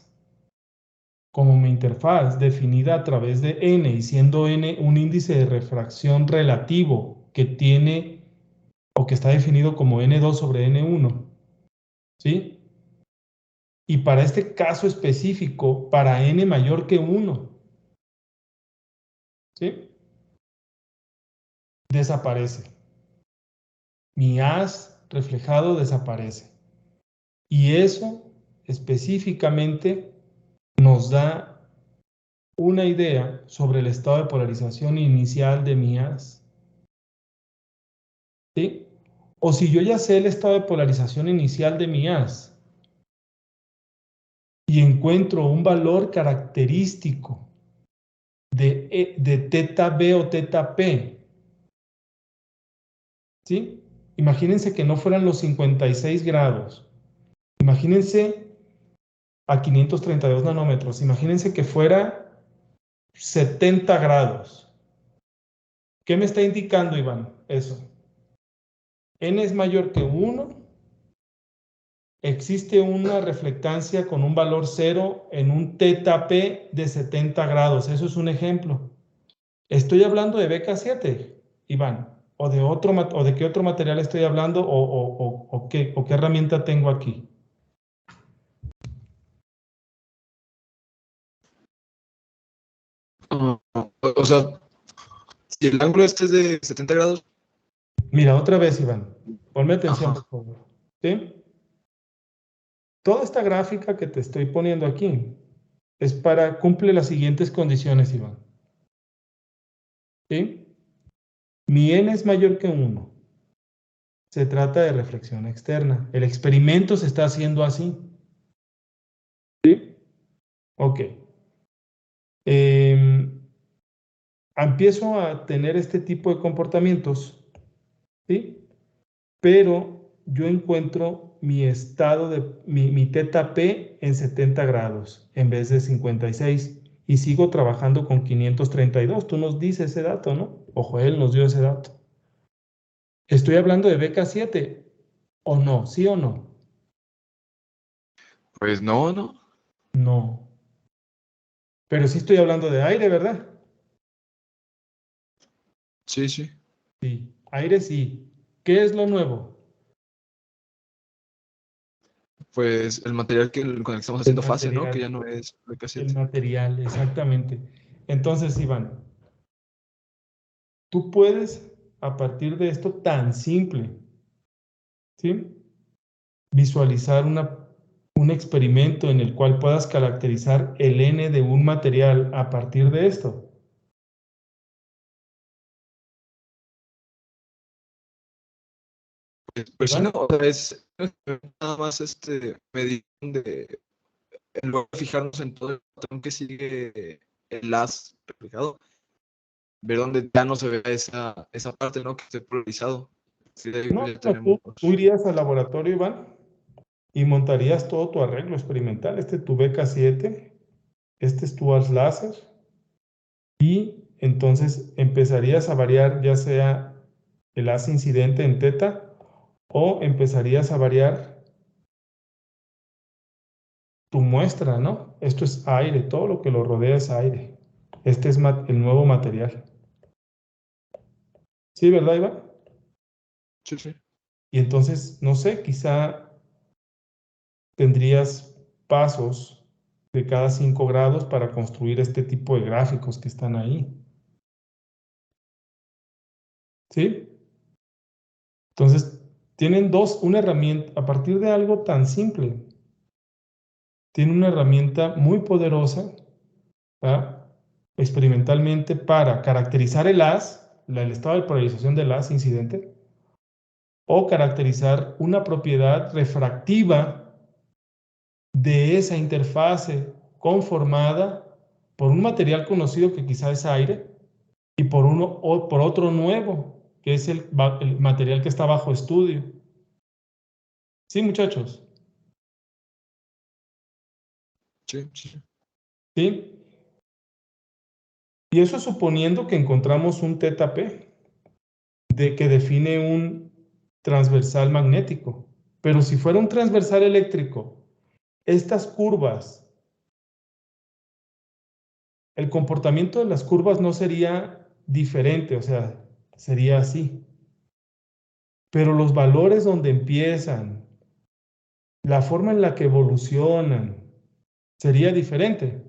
como mi interfaz definida a través de n y siendo n un índice de refracción relativo que tiene o que está definido como n2 sobre n1, ¿sí? Y para este caso específico, para n mayor que 1, ¿sí? Desaparece. Mi haz reflejado desaparece. Y eso específicamente nos da una idea sobre el estado de polarización inicial de mi haz. ¿Sí? O si yo ya sé el estado de polarización inicial de mi haz y encuentro un valor característico de teta B o teta P, ¿sí? Imagínense que no fueran los 56 grados. Imagínense a 532 nanómetros. Imagínense que fuera 70 grados. ¿Qué me está indicando, Iván? Eso. N es mayor que 1. Existe una reflectancia con un valor 0 en un teta P de 70 grados. Eso es un ejemplo. Estoy hablando de BK7, Iván. ¿O de qué otro material estoy hablando? ¿O qué herramienta tengo aquí? O sea, si el ángulo este es de 70 grados. Mira, otra vez, Iván. Ponme atención, Ajá. por favor. ¿Sí? Toda esta gráfica que te estoy poniendo aquí cumple las siguientes condiciones, Iván. ¿Sí? Mi n es mayor que 1. Se trata de reflexión externa. El experimento se está haciendo así. ¿Sí? Ok. Empiezo a tener este tipo de comportamientos, ¿sí? Pero yo encuentro mi estado mi teta P en 70 grados en vez de 56 y sigo trabajando con 532. Tú nos dices ese dato, ¿no? O Joel nos dio ese dato. ¿Estoy hablando de BK7 o no? ¿Sí o no? Pues no, no. No. Pero sí estoy hablando de aire, ¿verdad? Sí, sí. Sí, aire sí. ¿Qué es lo nuevo? Pues el material con el que estamos El haciendo fase, ¿no? Que ya material. no es El BK7. material, exactamente. Entonces, Iván, tú puedes, a partir de esto tan simple, ¿sí? Visualizar un experimento en el cual puedas caracterizar el N de un material a partir de esto. Pues sí, ¿Iván? no, o sea, es nada más medir en lugar de fijarnos en todo el patrón que sigue el haz replicado, ver dónde ya no se ve esa parte, ¿no? Que esté polarizado. Sí, de ahí No, ya bueno, tenemos. tú irías al laboratorio, Iván, y montarías todo tu arreglo experimental. Este es tu BK7, este es tu haz láser, y entonces empezarías a variar ya sea el haz incidente en teta o empezarías a variar tu muestra, ¿no? Esto es aire, todo lo que lo rodea es aire. Este es el nuevo material. ¿Sí, verdad, Iván? Sí, sí. Y entonces, no sé, quizá tendrías pasos de cada 5 grados para construir este tipo de gráficos que están ahí. ¿Sí? Entonces, tienen una herramienta, a partir de algo tan simple, tiene una herramienta muy poderosa, ¿verdad? Experimentalmente para caracterizar el haz, el estado de polarización del haz incidente, o caracterizar una propiedad refractiva de esa interfase conformada por un material conocido que quizá es aire y por otro nuevo, que es el material que está bajo estudio. ¿Sí, muchachos? Sí, sí. ¿Sí? Y eso suponiendo que encontramos un θp que define un transversal magnético. Pero si fuera un transversal eléctrico, estas curvas, el comportamiento de las curvas no sería diferente, o sea, sería así. Pero los valores donde empiezan, la forma en la que evolucionan, sería diferente.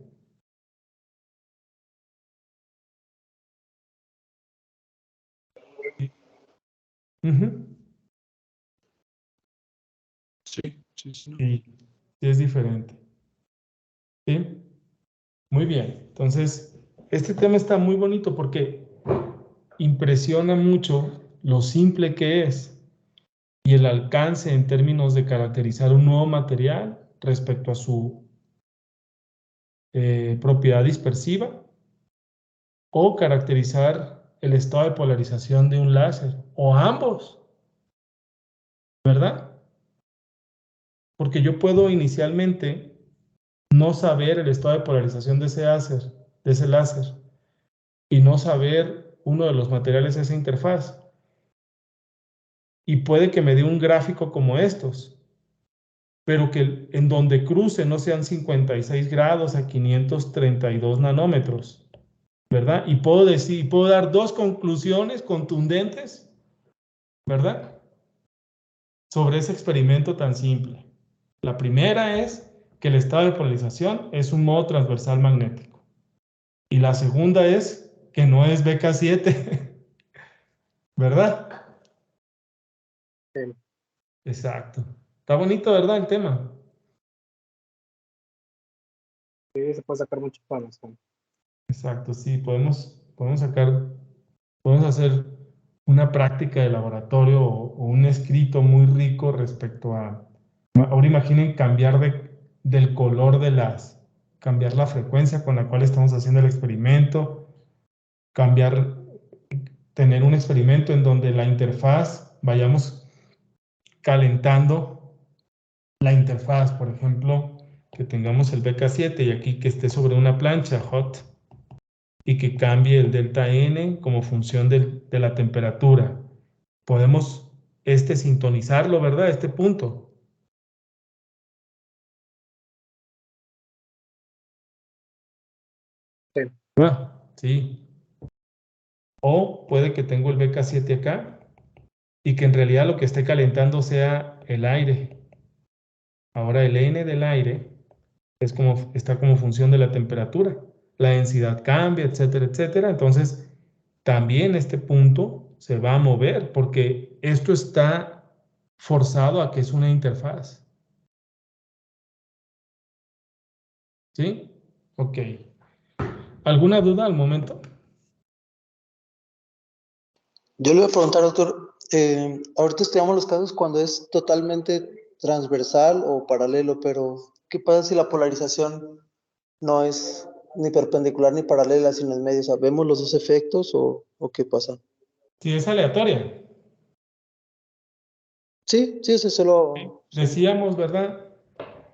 Ujú. Sí, sí, sí, no. Sí, sí es diferente. ¿Sí? Muy bien. Entonces, este tema está muy bonito porque impresiona mucho lo simple que es y el alcance en términos de caracterizar un nuevo material respecto a su propiedad dispersiva o caracterizar el estado de polarización de un láser o ambos, ¿verdad? Porque yo puedo inicialmente no saber el estado de polarización de ese láser y no saber uno de los materiales de esa interfaz. Y puede que me dé un gráfico como estos, pero que en donde cruce no sean 56 grados a 532 nanómetros, ¿verdad? Y puedo dar dos conclusiones contundentes, ¿verdad? Sobre ese experimento tan simple. La primera es que el estado de polarización es un modo transversal magnético. Y la segunda es que no es BK7, ¿verdad? Sí. Exacto. Está bonito, ¿verdad? El tema. Sí, se puede sacar mucha información. Exacto, sí, podemos hacer una práctica de laboratorio o un escrito muy rico respecto a, ahora imaginen cambiar del color cambiar la frecuencia con la cual estamos haciendo el experimento, tener un experimento en donde la interfaz, vayamos calentando la interfaz, por ejemplo, que tengamos el BK7 y aquí que esté sobre una plancha hot y que cambie el delta N como función de la temperatura. Podemos sintonizarlo, ¿verdad? Este punto. Sí. O puede que tengo el BK7 acá y que en realidad lo que esté calentando sea el aire. Ahora el N del aire está como función de la temperatura. La densidad cambia, etcétera, etcétera. Entonces, también este punto se va a mover porque esto está forzado a que es una interfaz. ¿Sí? Ok. ¿Alguna duda al momento? Yo le voy a preguntar, doctor, ahorita estudiamos los casos cuando es totalmente transversal o paralelo, pero ¿qué pasa si la polarización no es ni perpendicular ni paralela, sino en medio? O sea, ¿vemos los dos efectos o qué pasa? Si es aleatoria. Sí, eso solo... sí. Decíamos, ¿verdad?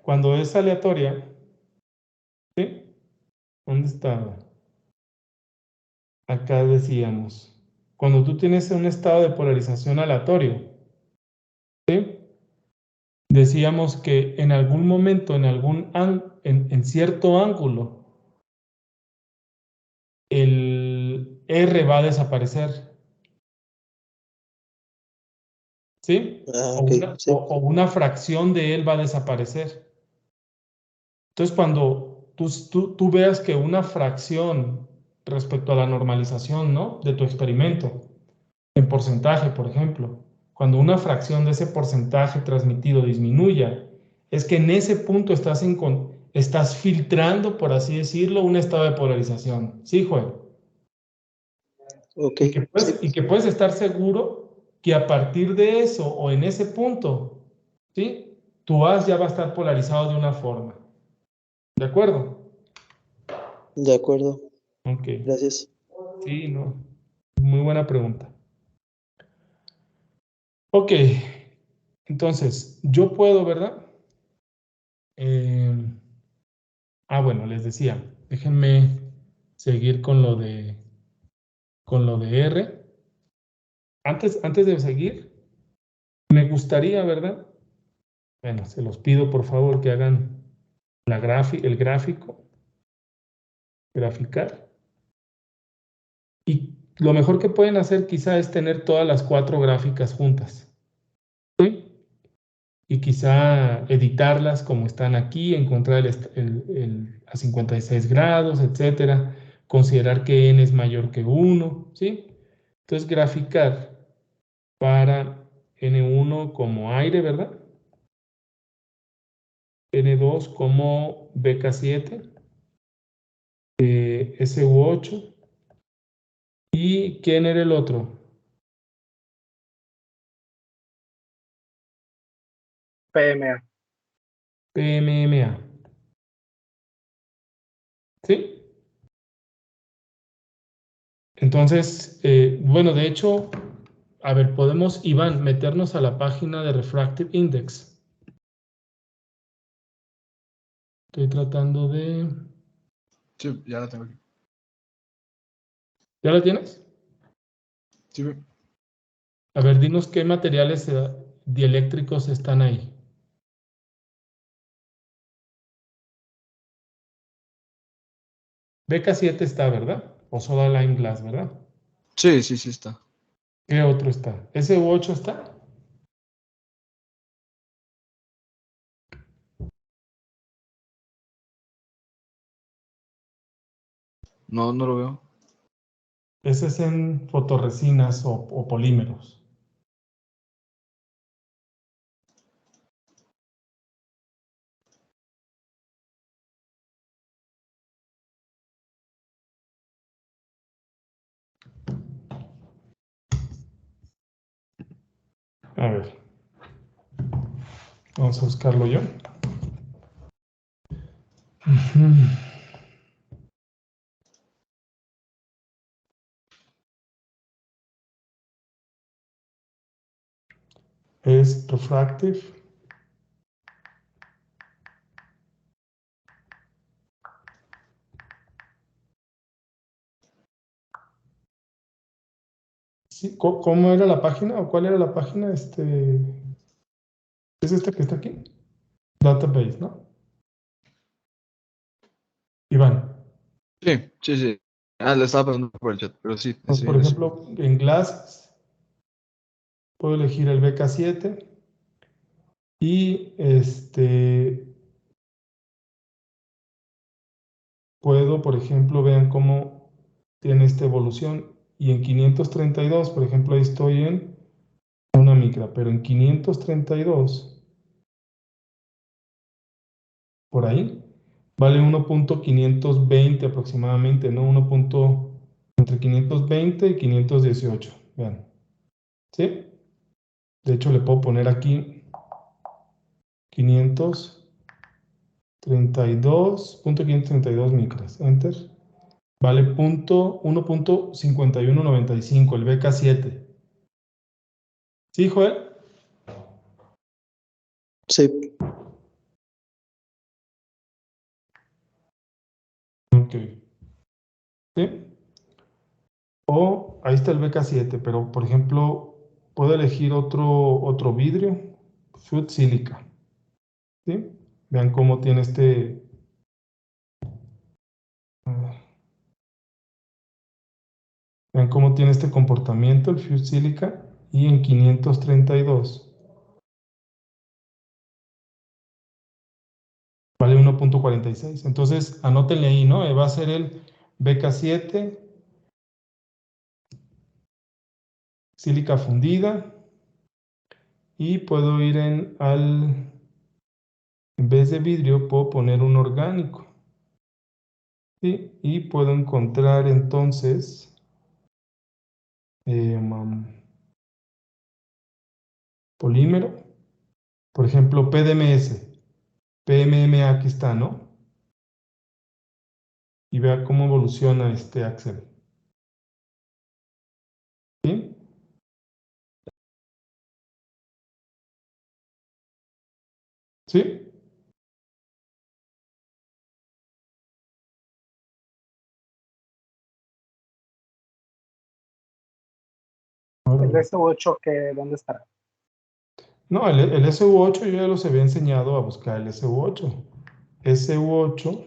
Cuando es aleatoria, ¿sí? ¿Dónde estaba? Acá decíamos, cuando tú tienes un estado de polarización aleatorio, ¿sí? Decíamos que en algún momento, en cierto ángulo, el R va a desaparecer, ¿sí? Ah, O ok, una, sí. o una fracción de él va a desaparecer. Entonces, cuando tú veas que una fracción respecto a la normalización, ¿no? De tu experimento, en porcentaje, por ejemplo, cuando una fracción de ese porcentaje transmitido disminuya, es que en ese punto estás filtrando, por así decirlo, un estado de polarización. ¿Sí, Joel? Ok, Y que puedes estar seguro que a partir de eso o en ese punto, ¿sí? Tu haz ya va a estar polarizado de una forma. ¿De acuerdo? de acuerdo. Ok. Gracias. Sí, no. Muy buena pregunta. Ok. Entonces, yo puedo, ¿verdad? Bueno, les decía, déjenme seguir con lo de R. Antes de seguir, me gustaría, ¿verdad? Bueno, se los pido por favor que hagan el gráfico, graficar. Y lo mejor que pueden hacer quizá es tener todas las 4 gráficas juntas. ¿Sí? Y quizá editarlas como están aquí, encontrar a 56 grados, etcétera, considerar que n es mayor que 1, ¿sí? Entonces, graficar para N1 como aire, ¿verdad? N2 como BK7, SU8, ¿y quién era el otro? PMA. PMMA, ¿sí? Entonces, bueno, de hecho, a ver, podemos, Iván, meternos a la página de Refractive Index. Estoy tratando de... Sí, ya la tengo aquí. ¿Ya la tienes? Sí, A ver, dinos qué materiales dieléctricos están ahí. BK7 está, ¿verdad? O Soda Lime Glass, ¿verdad? sí está. ¿Qué otro está? ¿SU8 está? No, no lo veo. Ese es en fotorresinas o polímeros. A ver. Vamos a buscarlo yo. Es refractive. Sí, ¿cómo era la página o cuál era la página? ¿Es esta que está aquí? Database, ¿no? Iván. Sí. Le estaba pasando por el chat, pero sí. Entonces, por ejemplo, en Glasses puedo elegir el BK7 y puedo, por ejemplo, vean cómo tiene esta evolución. Y en 532, por ejemplo, ahí estoy en una micra, pero en 532, por ahí, vale 1.520 aproximadamente, ¿no? Entre 520 y 518, vean. ¿Sí? De hecho, le puedo poner aquí 532.532 micras, enter. Vale 1.5195, el BK7. ¿Sí, Joel? Sí. Ok. ¿Sí? O ahí está el BK7, pero por ejemplo, puedo elegir otro vidrio, Food Silica. ¿Sí? Vean cómo tiene vean cómo tiene este comportamiento el Fuse Silica, y en 532 vale 1.46. Entonces, anótenle ahí, ¿no? Va a ser el BK7 sílica fundida, y puedo ir en vez de vidrio, puedo poner un orgánico. ¿Sí? Y puedo encontrar entonces polímero, por ejemplo, PDMS, PMMA, aquí está, ¿no? Y vea cómo evoluciona este Axel. ¿Sí? ¿Sí? El S8, ¿dónde estará? No, el SU8 yo ya los había enseñado a buscar el SU8. SU8,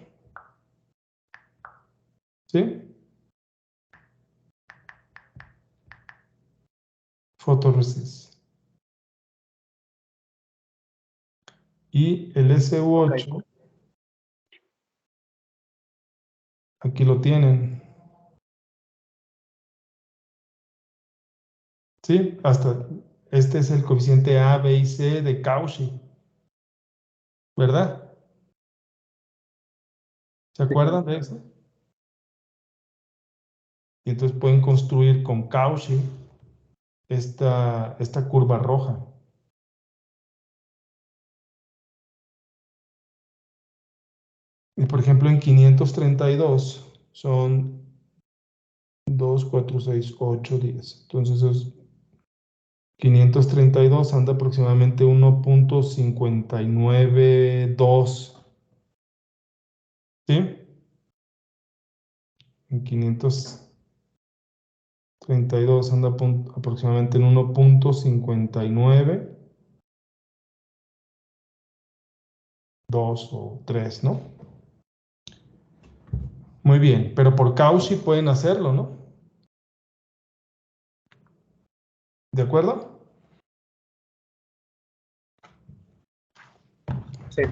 ¿sí? Photoresist. Y el SU8, Ok. aquí lo tienen. ¿Sí? Este es el coeficiente A, B y C de Cauchy, ¿verdad? ¿Se acuerdan de eso? Y entonces pueden construir con Cauchy esta curva roja. Y por ejemplo, en 532 son 2, 4, 6, 8, 10. Entonces es 532 anda aproximadamente 1.592. ¿Sí? En 532 anda aproximadamente en 1.592 o 3, ¿no? Muy bien, pero por Cauchy pueden hacerlo, ¿no? ¿De acuerdo? Sí.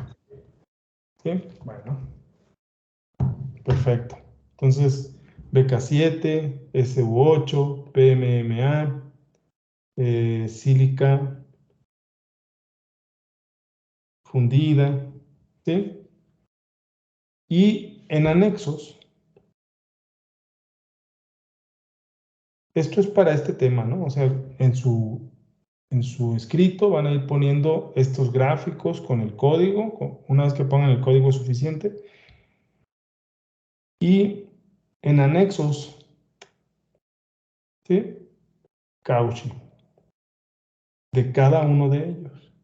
Sí, bueno, perfecto. Entonces, BK7, SU8, PMMA, sílica fundida, ¿sí? Y en anexos, esto es para este tema, ¿no? O sea, en su escrito van a ir poniendo estos gráficos con el código. Una vez que pongan el código es suficiente. Y en anexos, ¿sí? Cauchy, de cada uno de ellos.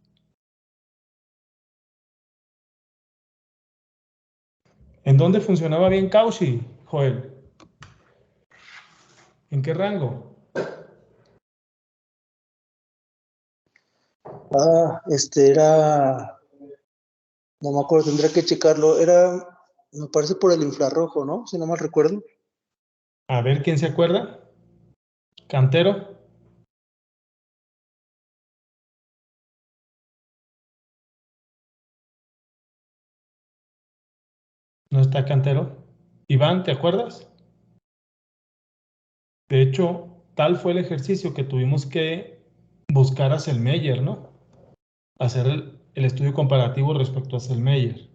¿En dónde funcionaba bien Cauchy, Joel? ¿En qué rango? Era, no me acuerdo, tendría que checarlo. Me parece por el infrarrojo, ¿no? Si no mal recuerdo. A ver, ¿quién se acuerda? ¿Cantero? ¿No está Cantero? Iván, ¿te acuerdas? De hecho, tal fue el ejercicio que tuvimos que buscar a Selmayr, ¿no? Hacer el estudio comparativo respecto a Selmayr.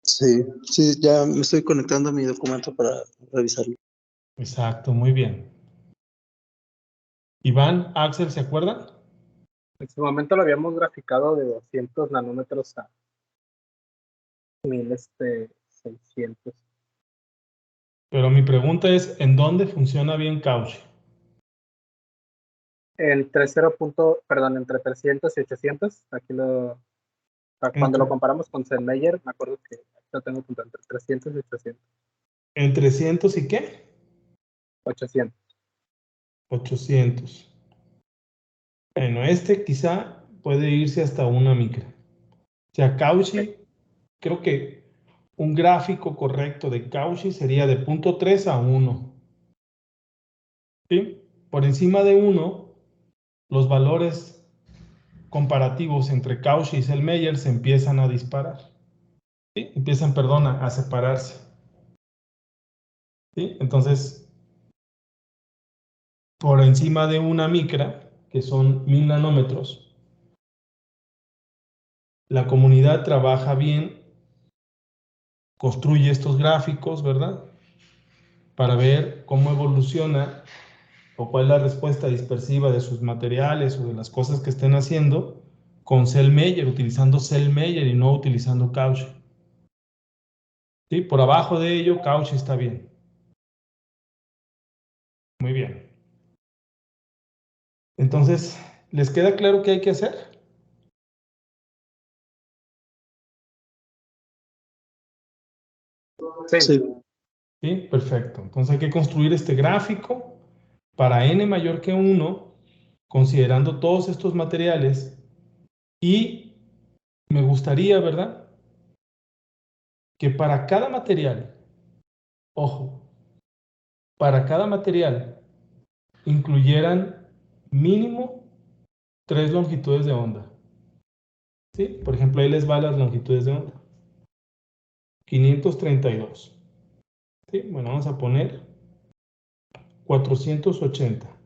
Sí, sí, ya me estoy conectando a mi documento para revisarlo. Exacto, muy bien. Iván, Axel, ¿se acuerdan? En su momento lo habíamos graficado de 200 nanómetros a 1600. Pero mi pregunta es, ¿en dónde funciona bien Cauchy? Entre entre 300 y 800. Aquí cuando lo comparamos con Selmayr, me acuerdo que lo tengo entre 300 y 800. ¿En 300 y qué? 800. 800. Bueno, este quizá puede irse hasta una micra. O sea, Cauchy, creo que un gráfico correcto de Cauchy sería de 0.3 a 1. ¿Sí? Por encima de 1, los valores comparativos entre Cauchy y Selmayr se empiezan a disparar. ¿Sí? Empiezan, perdón, a separarse. ¿Sí? Entonces, por encima de una micra, que son 1000 nanómetros, la comunidad trabaja bien, construye estos gráficos, ¿verdad? Para ver cómo evoluciona o cuál es la respuesta dispersiva de sus materiales o de las cosas que estén haciendo con Selmayr, utilizando Selmayr y no utilizando Cauchy. ¿Sí? Por abajo de ello, Cauchy está bien. Muy bien. Entonces, ¿les queda claro qué hay que hacer? Sí. Sí, perfecto. Entonces hay que construir este gráfico para n mayor que 1, considerando todos estos materiales. Y me gustaría, ¿verdad?, que para cada material, ojo, para cada material incluyeran mínimo 3 longitudes de onda. ¿Sí? Por ejemplo, ahí les va las longitudes de onda. 532. ¿Sí? Bueno, vamos a poner 480,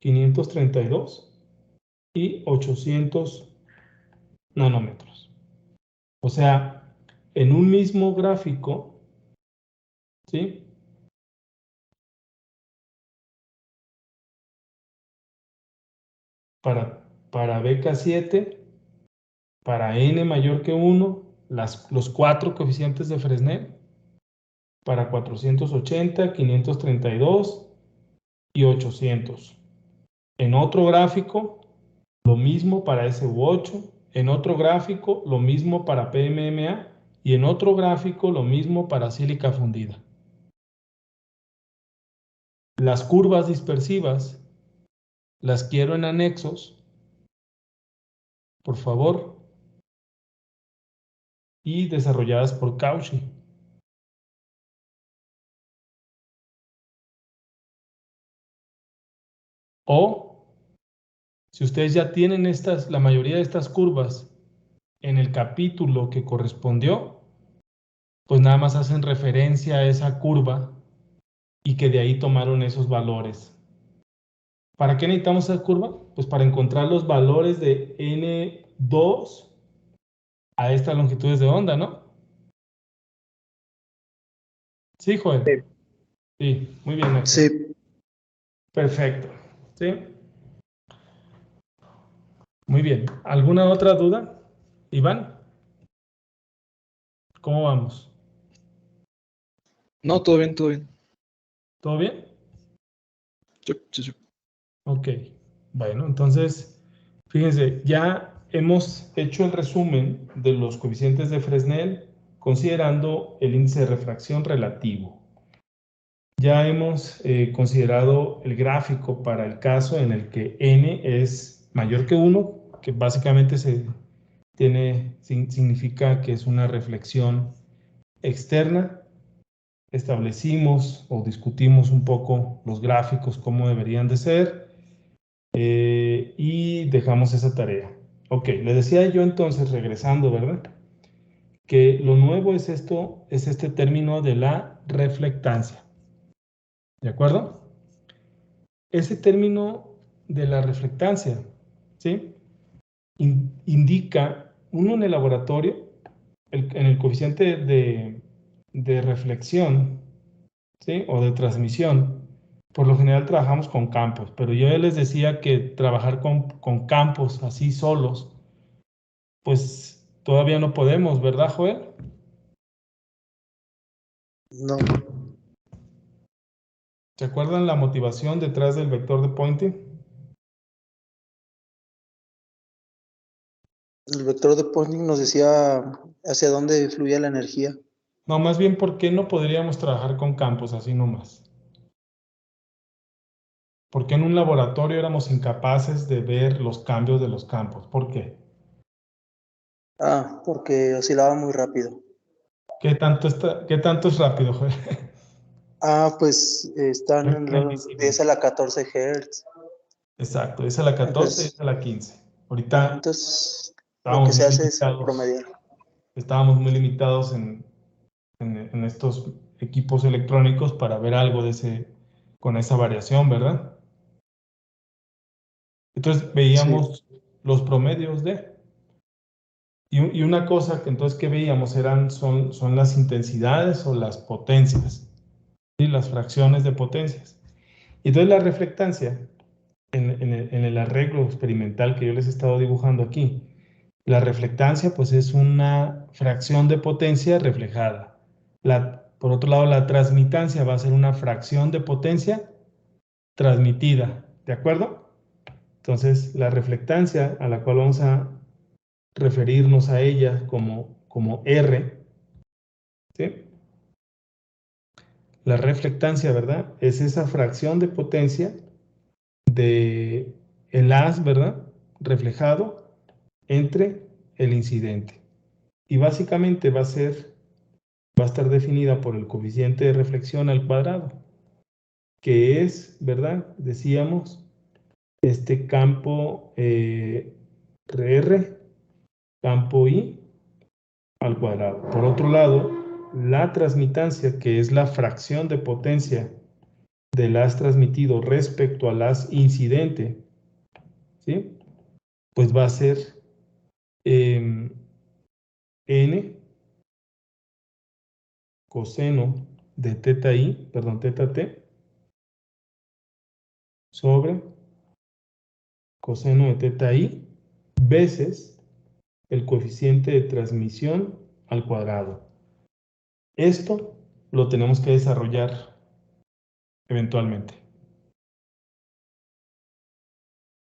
532 y 800 nanómetros. O sea, en un mismo gráfico, ¿sí?, para BK7, para n mayor que 1, los 4 coeficientes de Fresnel, para 480, 532 y 800. En otro gráfico, lo mismo para SU8, en otro gráfico, lo mismo para PMMA, y en otro gráfico, lo mismo para sílica fundida. Las curvas dispersivas las quiero en anexos, por favor, y desarrolladas por Cauchy. O, si ustedes ya tienen la mayoría de estas curvas en el capítulo que correspondió, pues nada más hacen referencia a esa curva y que de ahí tomaron esos valores. ¿Para qué necesitamos esa curva? Pues para encontrar los valores de N2 a estas longitudes de onda, ¿no? Sí, Joel. Sí. Sí, muy bien, Axel. Sí, Perfecto. ¿Sí? Muy bien. ¿Alguna otra duda? Iván, ¿cómo vamos? No, todo bien, todo bien. ¿Todo bien? Sí. Ok. Bueno, entonces, fíjense, ya hemos hecho el resumen de los coeficientes de Fresnel considerando el índice de refracción relativo. Ya hemos considerado el gráfico para el caso en el que n es mayor que 1, que básicamente se significa que es una reflexión externa. Establecimos o discutimos un poco los gráficos, cómo deberían de ser, y dejamos esa tarea. Ok, le decía yo entonces, regresando, ¿verdad? Que lo nuevo es este término de la reflectancia. ¿De acuerdo? Ese término de la reflectancia, ¿sí? Indica, uno en el laboratorio, en el coeficiente de reflexión, ¿sí? O de transmisión, por lo general trabajamos con campos, pero yo ya les decía que trabajar con campos así solos, pues todavía no podemos, ¿verdad, Joel? No, ¿Se acuerdan la motivación detrás del vector de Poynting? el vector de Poynting nos decía hacia dónde fluía la energía. No, más bien, ¿por qué no podríamos trabajar con campos así nomás? ¿Por qué en un laboratorio éramos incapaces de ver los cambios de los campos? ¿Por qué? Ah, porque oscilaba muy rápido. ¿Qué tanto es rápido, Joel? Ah, pues están en los 10 a la 14 Hz. Exacto, es a la 14 y es Entonces, a la 15. Ahorita entonces lo que estábamos se muy hace es limitados. promediar. Estábamos muy limitados en estos equipos electrónicos para ver algo con esa variación, ¿verdad? Entonces Sí. veíamos los promedios y una cosa que entonces que veíamos son las intensidades o las potencias, ¿sí? Las fracciones de potencias. Y entonces la reflectancia, en el arreglo experimental que yo les he estado dibujando aquí, la reflectancia pues es una fracción de potencia reflejada. Por otro lado, la transmitancia va a ser una fracción de potencia transmitida, ¿de acuerdo? Entonces, la reflectancia a la cual vamos a referirnos a ella como R, ¿sí? La reflectancia, ¿verdad? Es esa fracción de potencia de el haz, ¿verdad? Reflejado entre el incidente. Y básicamente va a estar definida por el coeficiente de reflexión al cuadrado, que es, ¿verdad? Decíamos, este campo R, campo I al cuadrado. Por otro lado, la transmitancia, que es la fracción de potencia del haz transmitido respecto al haz incidente, ¿sí? Pues va a ser N coseno de teta I, perdón, teta T, sobre coseno de teta I veces el coeficiente de transmisión al cuadrado. Esto lo tenemos que desarrollar eventualmente.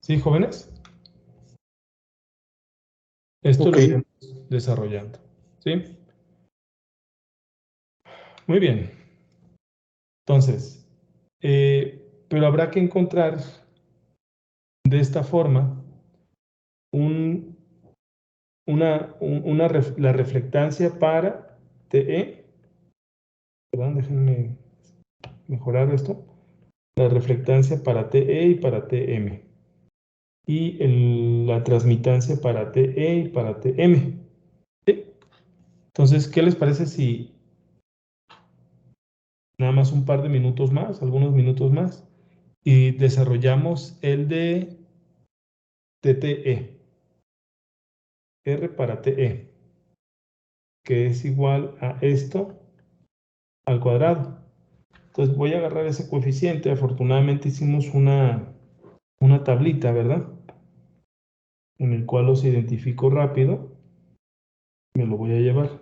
¿Sí, jóvenes? Esto Ok. lo iremos desarrollando. ¿Sí? Muy bien. Entonces, pero habrá que encontrar de esta forma la reflectancia para TE. Perdón, déjenme mejorar esto. La reflectancia para TE y para TM. Y la transmitancia para TE y para TM. ¿Sí? Entonces, ¿qué les parece si nada más un par de minutos más, algunos minutos más, y desarrollamos el de TTE, R para TE, que es igual a esto al cuadrado? Entonces voy a agarrar ese coeficiente. Afortunadamente hicimos una tablita, ¿verdad? En el cual los identifico rápido. Me lo voy a llevar.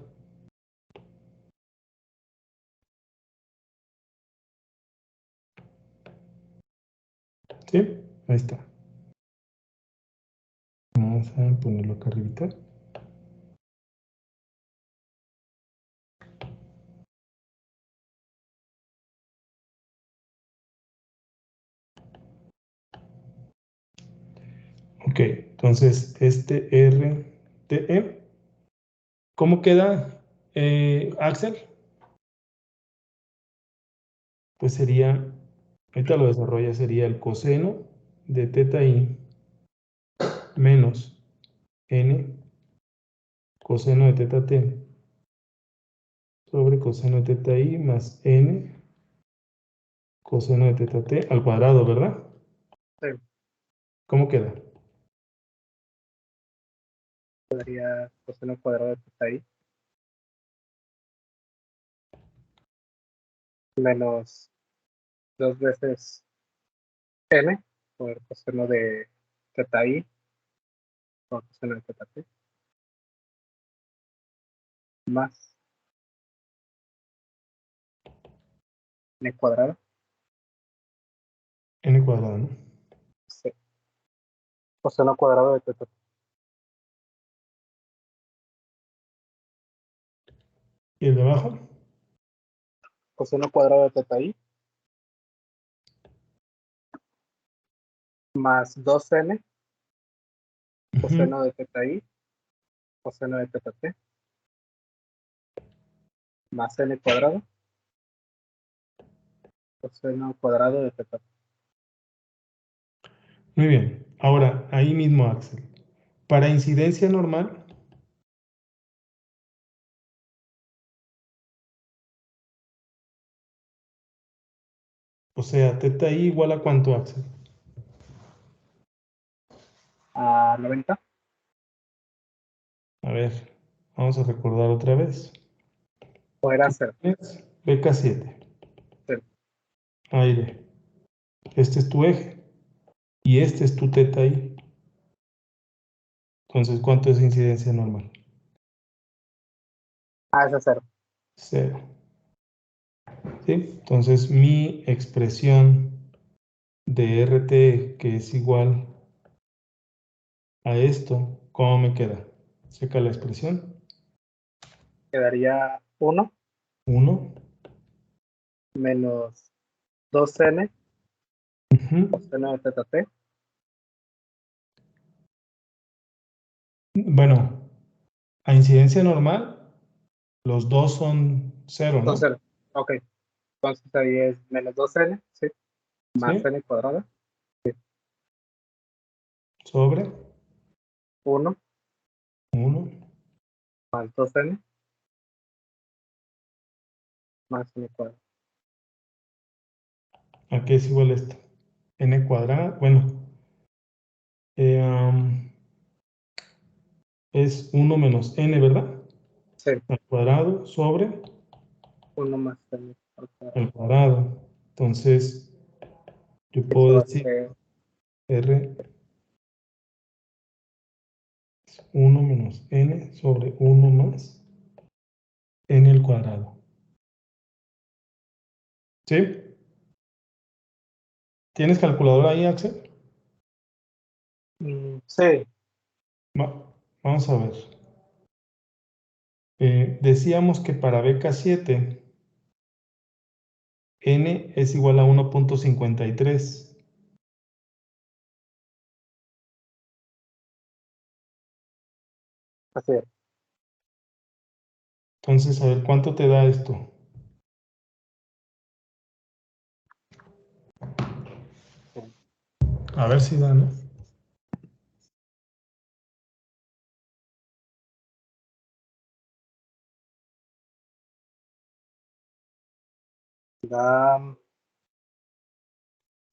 ¿Sí? Ahí está. Vamos a ponerlo acá arribita. Ok, entonces este R TE. ¿Cómo queda, Axel? Pues sería, ahorita lo desarrolla, sería el coseno de teta i menos n coseno de teta t sobre coseno de teta i más n coseno de teta t al cuadrado, ¿verdad? Sí. ¿Cómo queda? Quedaría coseno cuadrado de teta i menos 2 veces n por coseno de teta i por coseno de teta t más n cuadrado. N cuadrado, ¿no? Sí. Coseno cuadrado de teta t ¿Y el de abajo? coseno cuadrado de teta i más 2n coseno de teta i coseno de teta t más n cuadrado coseno cuadrado de teta t. Muy bien. Ahora, ahí mismo, Axel. Para incidencia normal, o sea, teta i igual a ¿cuánto, Axel? A 90. A ver, vamos a recordar otra vez. Podrá ser. Es BK7. Sí. Aire. Este es tu eje. Y este es tu teta i. Entonces, ¿cuánto es incidencia normal? A es 0. 0. ¿Sí? Entonces, mi expresión de RT, que es igual a esto, ¿cómo me queda? Seca la expresión. Quedaría 1 1. menos 2n Ujú. coseno de teta t. Bueno, a incidencia normal, los dos son 0, ¿no? Entonces, ok. Entonces ahí es menos 2n, sí, más ¿Sí? n cuadrado, Sobre 1 1. más 2n más n cuadrado. ¿A qué es igual esto? N cuadrada. Bueno, es 1 menos n, ¿verdad? Sí, Al cuadrado sobre 1 más n al cuadrado. el cuadrado. Entonces, yo Eso puedo va a decir ser R es 1 menos n sobre 1 más n al cuadrado. ¿Sí? ¿Tienes calculadora ahí, Axel? sí, Vamos a ver. Decíamos que para BK7 n es igual a 1.53. así es. Entonces, a ver, ¿cuánto te da esto? A ver si da, ¿no? Da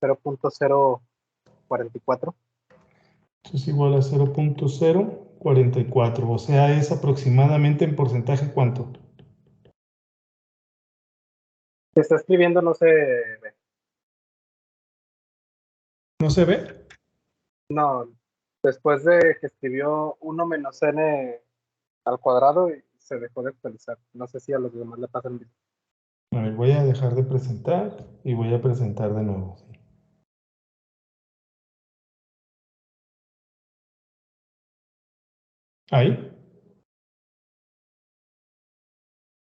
0.044. Esto es igual a 0.044. O sea, es aproximadamente en porcentaje ¿cuánto? Se está escribiendo, no se ve. ¿No se ve? No, después de que escribió 1 menos n al cuadrado y se dejó de actualizar. No sé si a los demás le pasan bien. A ver, voy a dejar de presentar y voy a presentar de nuevo. ¿Ahí?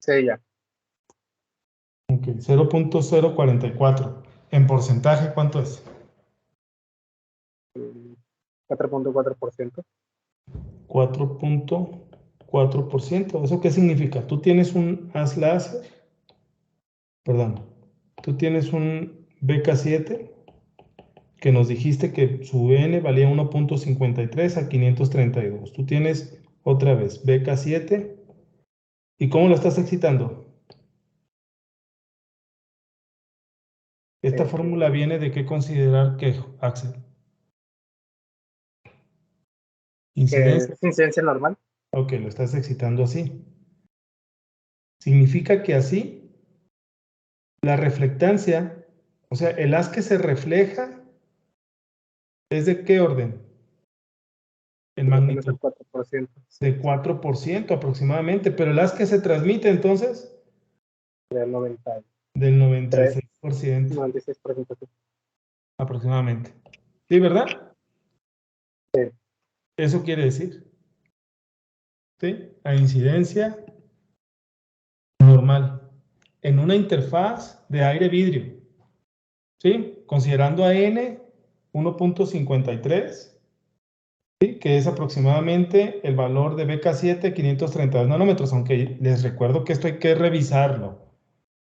Sí, ya. Ok, 0.044. ¿En porcentaje cuánto es? 4.4%. 4.4%. ¿Eso qué significa? Tú tienes un haz láser, perdón, tú tienes un BK7 que nos dijiste que su N valía 1.53 a 532. Tú tienes otra vez BK7. ¿Y cómo lo estás excitando? Esta fórmula viene de qué considerar que, Axel. Incidencia. ¿Es incidencia normal? Ok, lo estás excitando así. Significa que así la reflectancia, o sea, el haz que se refleja, ¿es de qué orden? En magnitud. 4%. De 4% aproximadamente, pero el haz que se transmite entonces, Del 90. del 96%. 96%. Sí. Aproximadamente. ¿Sí, verdad? Sí. Eso quiere decir, ¿sí? A incidencia normal en una interfaz de aire-vidrio, ¿sí? Considerando a N 1.53, ¿sí? Que es aproximadamente el valor de BK7, 532 nanómetros, aunque les recuerdo que esto hay que revisarlo.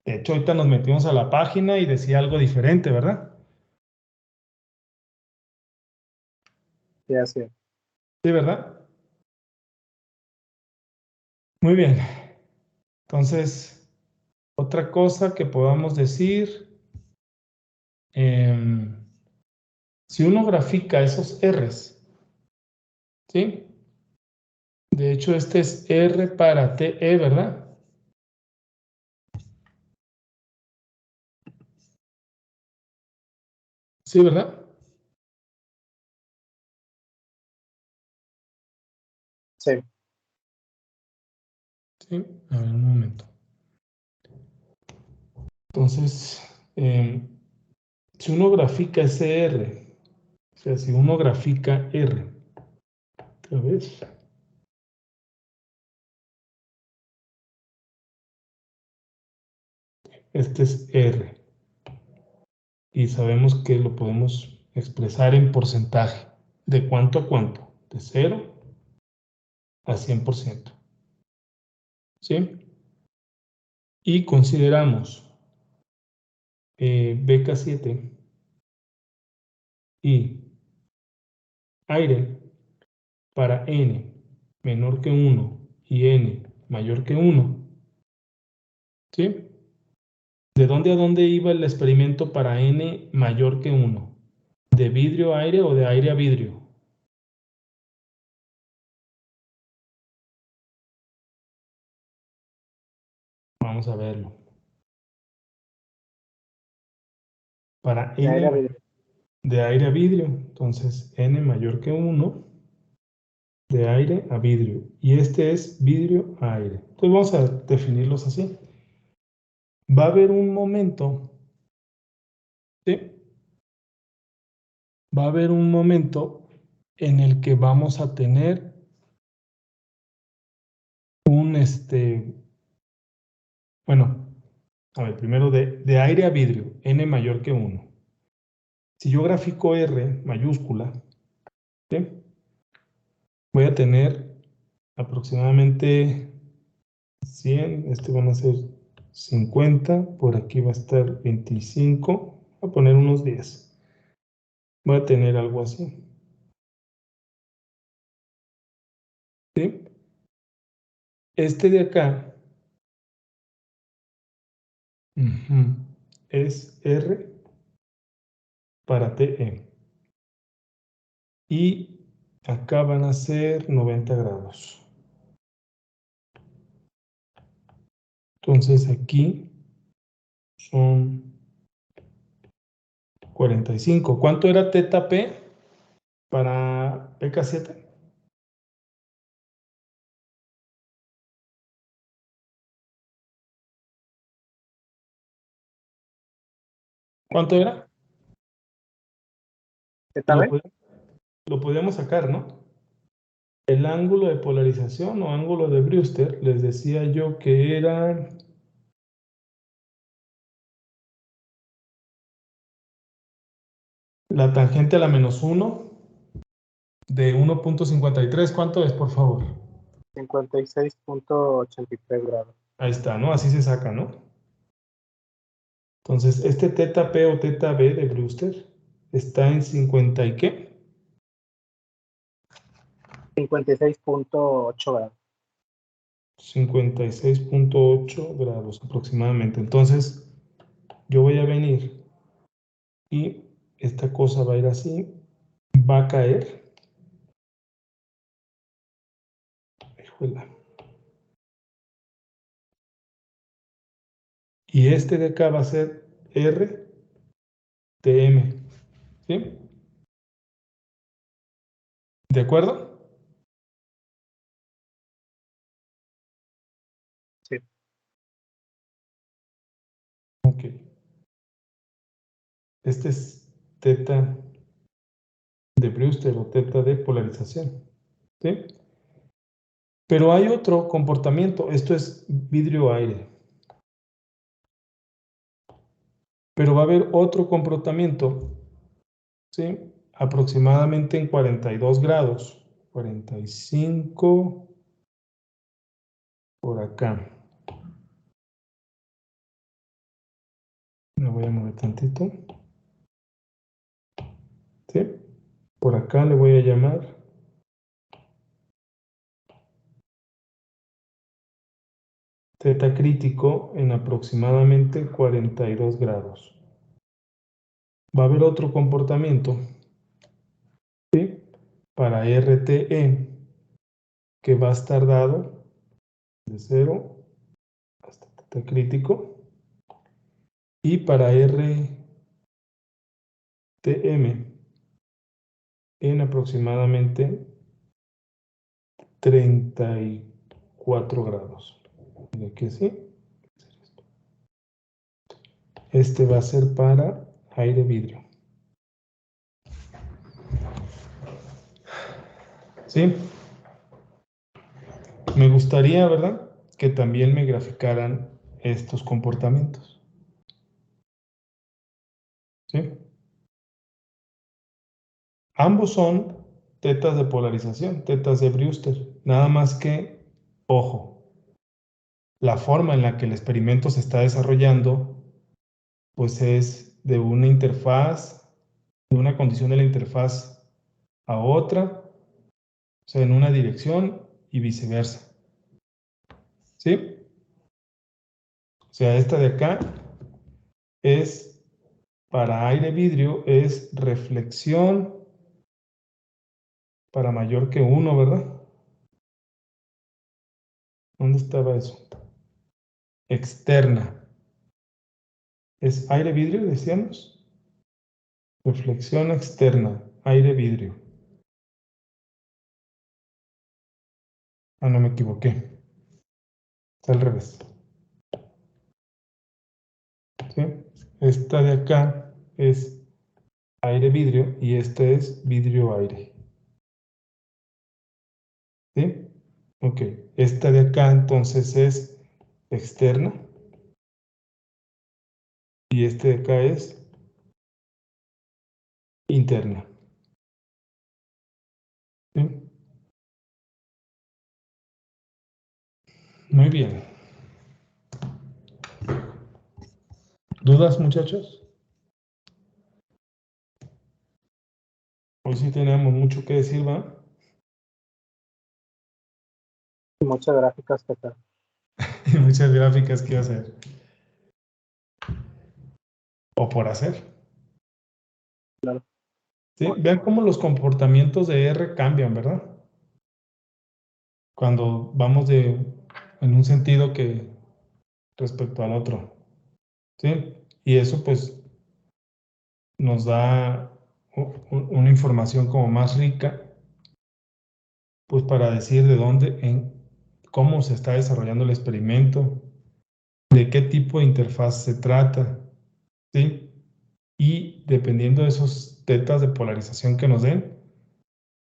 De hecho, ahorita nos metimos a la página y decía algo diferente, ¿verdad? Sí, así es. Sí, ¿verdad? Muy bien. Entonces, otra cosa que podamos decir, si uno grafica esos R's, ¿sí? De hecho, este es R para TE, ¿verdad? Sí, ¿verdad? Sí. Sí. A ver, un momento. Entonces, si uno grafica ese R, o sea, si uno grafica R, otra vez. Este es R. Y sabemos que lo podemos expresar en porcentaje. ¿De cuánto a cuánto? De 0 a 100%. ¿Sí? Y consideramos BK7 y aire para N menor que 1 y N mayor que 1. ¿Sí? ¿De dónde a dónde iba el experimento para N mayor que 1? ¿De vidrio a aire o de aire a vidrio? Vamos a verlo. Para De aire a N vidrio. de aire a vidrio, entonces N mayor que 1 de aire a vidrio. Y este es vidrio a aire. Entonces vamos a definirlos así. Va a haber un momento, ¿sí? Va a haber un momento en el que vamos a tener un, bueno, a ver, primero de aire a vidrio, N mayor que 1. Si yo grafico R mayúscula, ¿sí? Voy a tener aproximadamente 100, van a ser 50, por aquí va a estar 25, voy a poner unos 10. Voy a tener algo así. ¿Sí? Este de acá es R para TE. Y acá van a ser 90 grados. Entonces aquí son 45. ¿Cuánto era teta P para PK7? ¿Cuánto era? ¿Está Lo, bien? pod- lo podíamos sacar, ¿no? El ángulo de polarización o ángulo de Brewster, les decía yo que era la tangente a la -1 de 1.53, ¿cuánto es, por favor? 56.83 grados. Ahí está, ¿no? Así se saca, ¿no? Entonces, este teta P o teta B de Brewster está en 50 y qué? 56.8 grados. 56.8 grados aproximadamente. Entonces, yo voy a venir y esta cosa va a ir así, va a caer. Híjole. Y este de acá va a ser RTM, ¿sí? ¿De acuerdo? Sí. Ok. Este es teta de Brewster o teta de polarización, ¿sí? Pero hay otro comportamiento, esto es vidrio-aire. Pero va a haber otro comportamiento, ¿sí? Aproximadamente en 42 grados, 45 por acá. Me voy a mover tantito, ¿sí? Por acá le voy a llamar teta crítico en aproximadamente 42 grados. Va a haber otro comportamiento, ¿sí? Para RTE, que va a estar dado de 0 hasta teta crítico. Y para RTM en aproximadamente 34 grados. Mira que sí. Este va a ser para aire vidrio. ¿Sí? Me gustaría, ¿verdad?, que también me graficaran estos comportamientos. ¿Sí? Ambos son tetas de polarización, tetas de Brewster. Nada más que, ojo, la forma en la que el experimento se está desarrollando, pues es de una interfaz, de una condición de la interfaz a otra, o sea, en una dirección y viceversa. ¿Sí? O sea, esta de acá es para aire vidrio, es reflexión para mayor que 1, ¿verdad? ¿Dónde estaba eso? Externa. ¿Es aire vidrio, decíamos? Reflexión externa, aire vidrio. Ah, no me equivoqué. Está al revés. ¿Sí? Esta de acá es aire vidrio y este es vidrio aire. ¿Sí? Ok. Esta de acá entonces es externa y este de acá es interna. ¿Sí? Muy bien. ¿Dudas, muchachos? Hoy sí tenemos mucho que decir, ¿va? Muchas gráficas que acá. Y muchas gráficas que hacer. O por hacer. Claro. ¿Sí? Vean cómo los comportamientos de R cambian, ¿verdad? Cuando vamos en un sentido que respecto al otro. ¿Sí? Y eso pues nos da una información como más rica, pues para decir de dónde, cómo se está desarrollando el experimento, de qué tipo de interfaz se trata, ¿sí? Y dependiendo de esos tetas de polarización que nos den,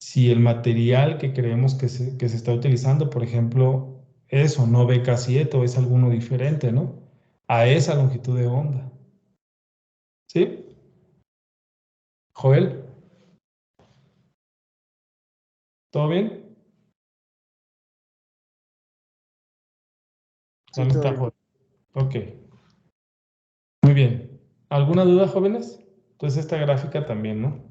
si el material que creemos que se está utilizando, por ejemplo, es o no BK7 o es alguno diferente, ¿no? A esa longitud de onda. ¿Sí? Joel. ¿Todo bien? Sí, Ya me todo está bien. jodiendo. Ok. Muy bien. ¿Alguna duda, jóvenes? Entonces esta gráfica también, ¿no?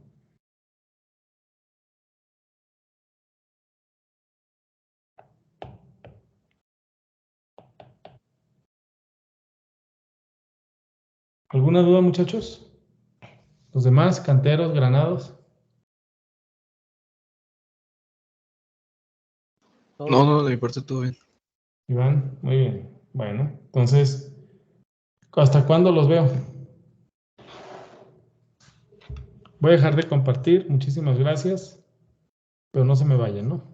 ¿Alguna duda, muchachos? ¿Los demás, canteros, granados? No, de mi parte todo bien. Iván, muy bien. Bueno, entonces, ¿hasta cuándo los veo? Voy a dejar de compartir. Muchísimas gracias. Pero no se me vayan, ¿no?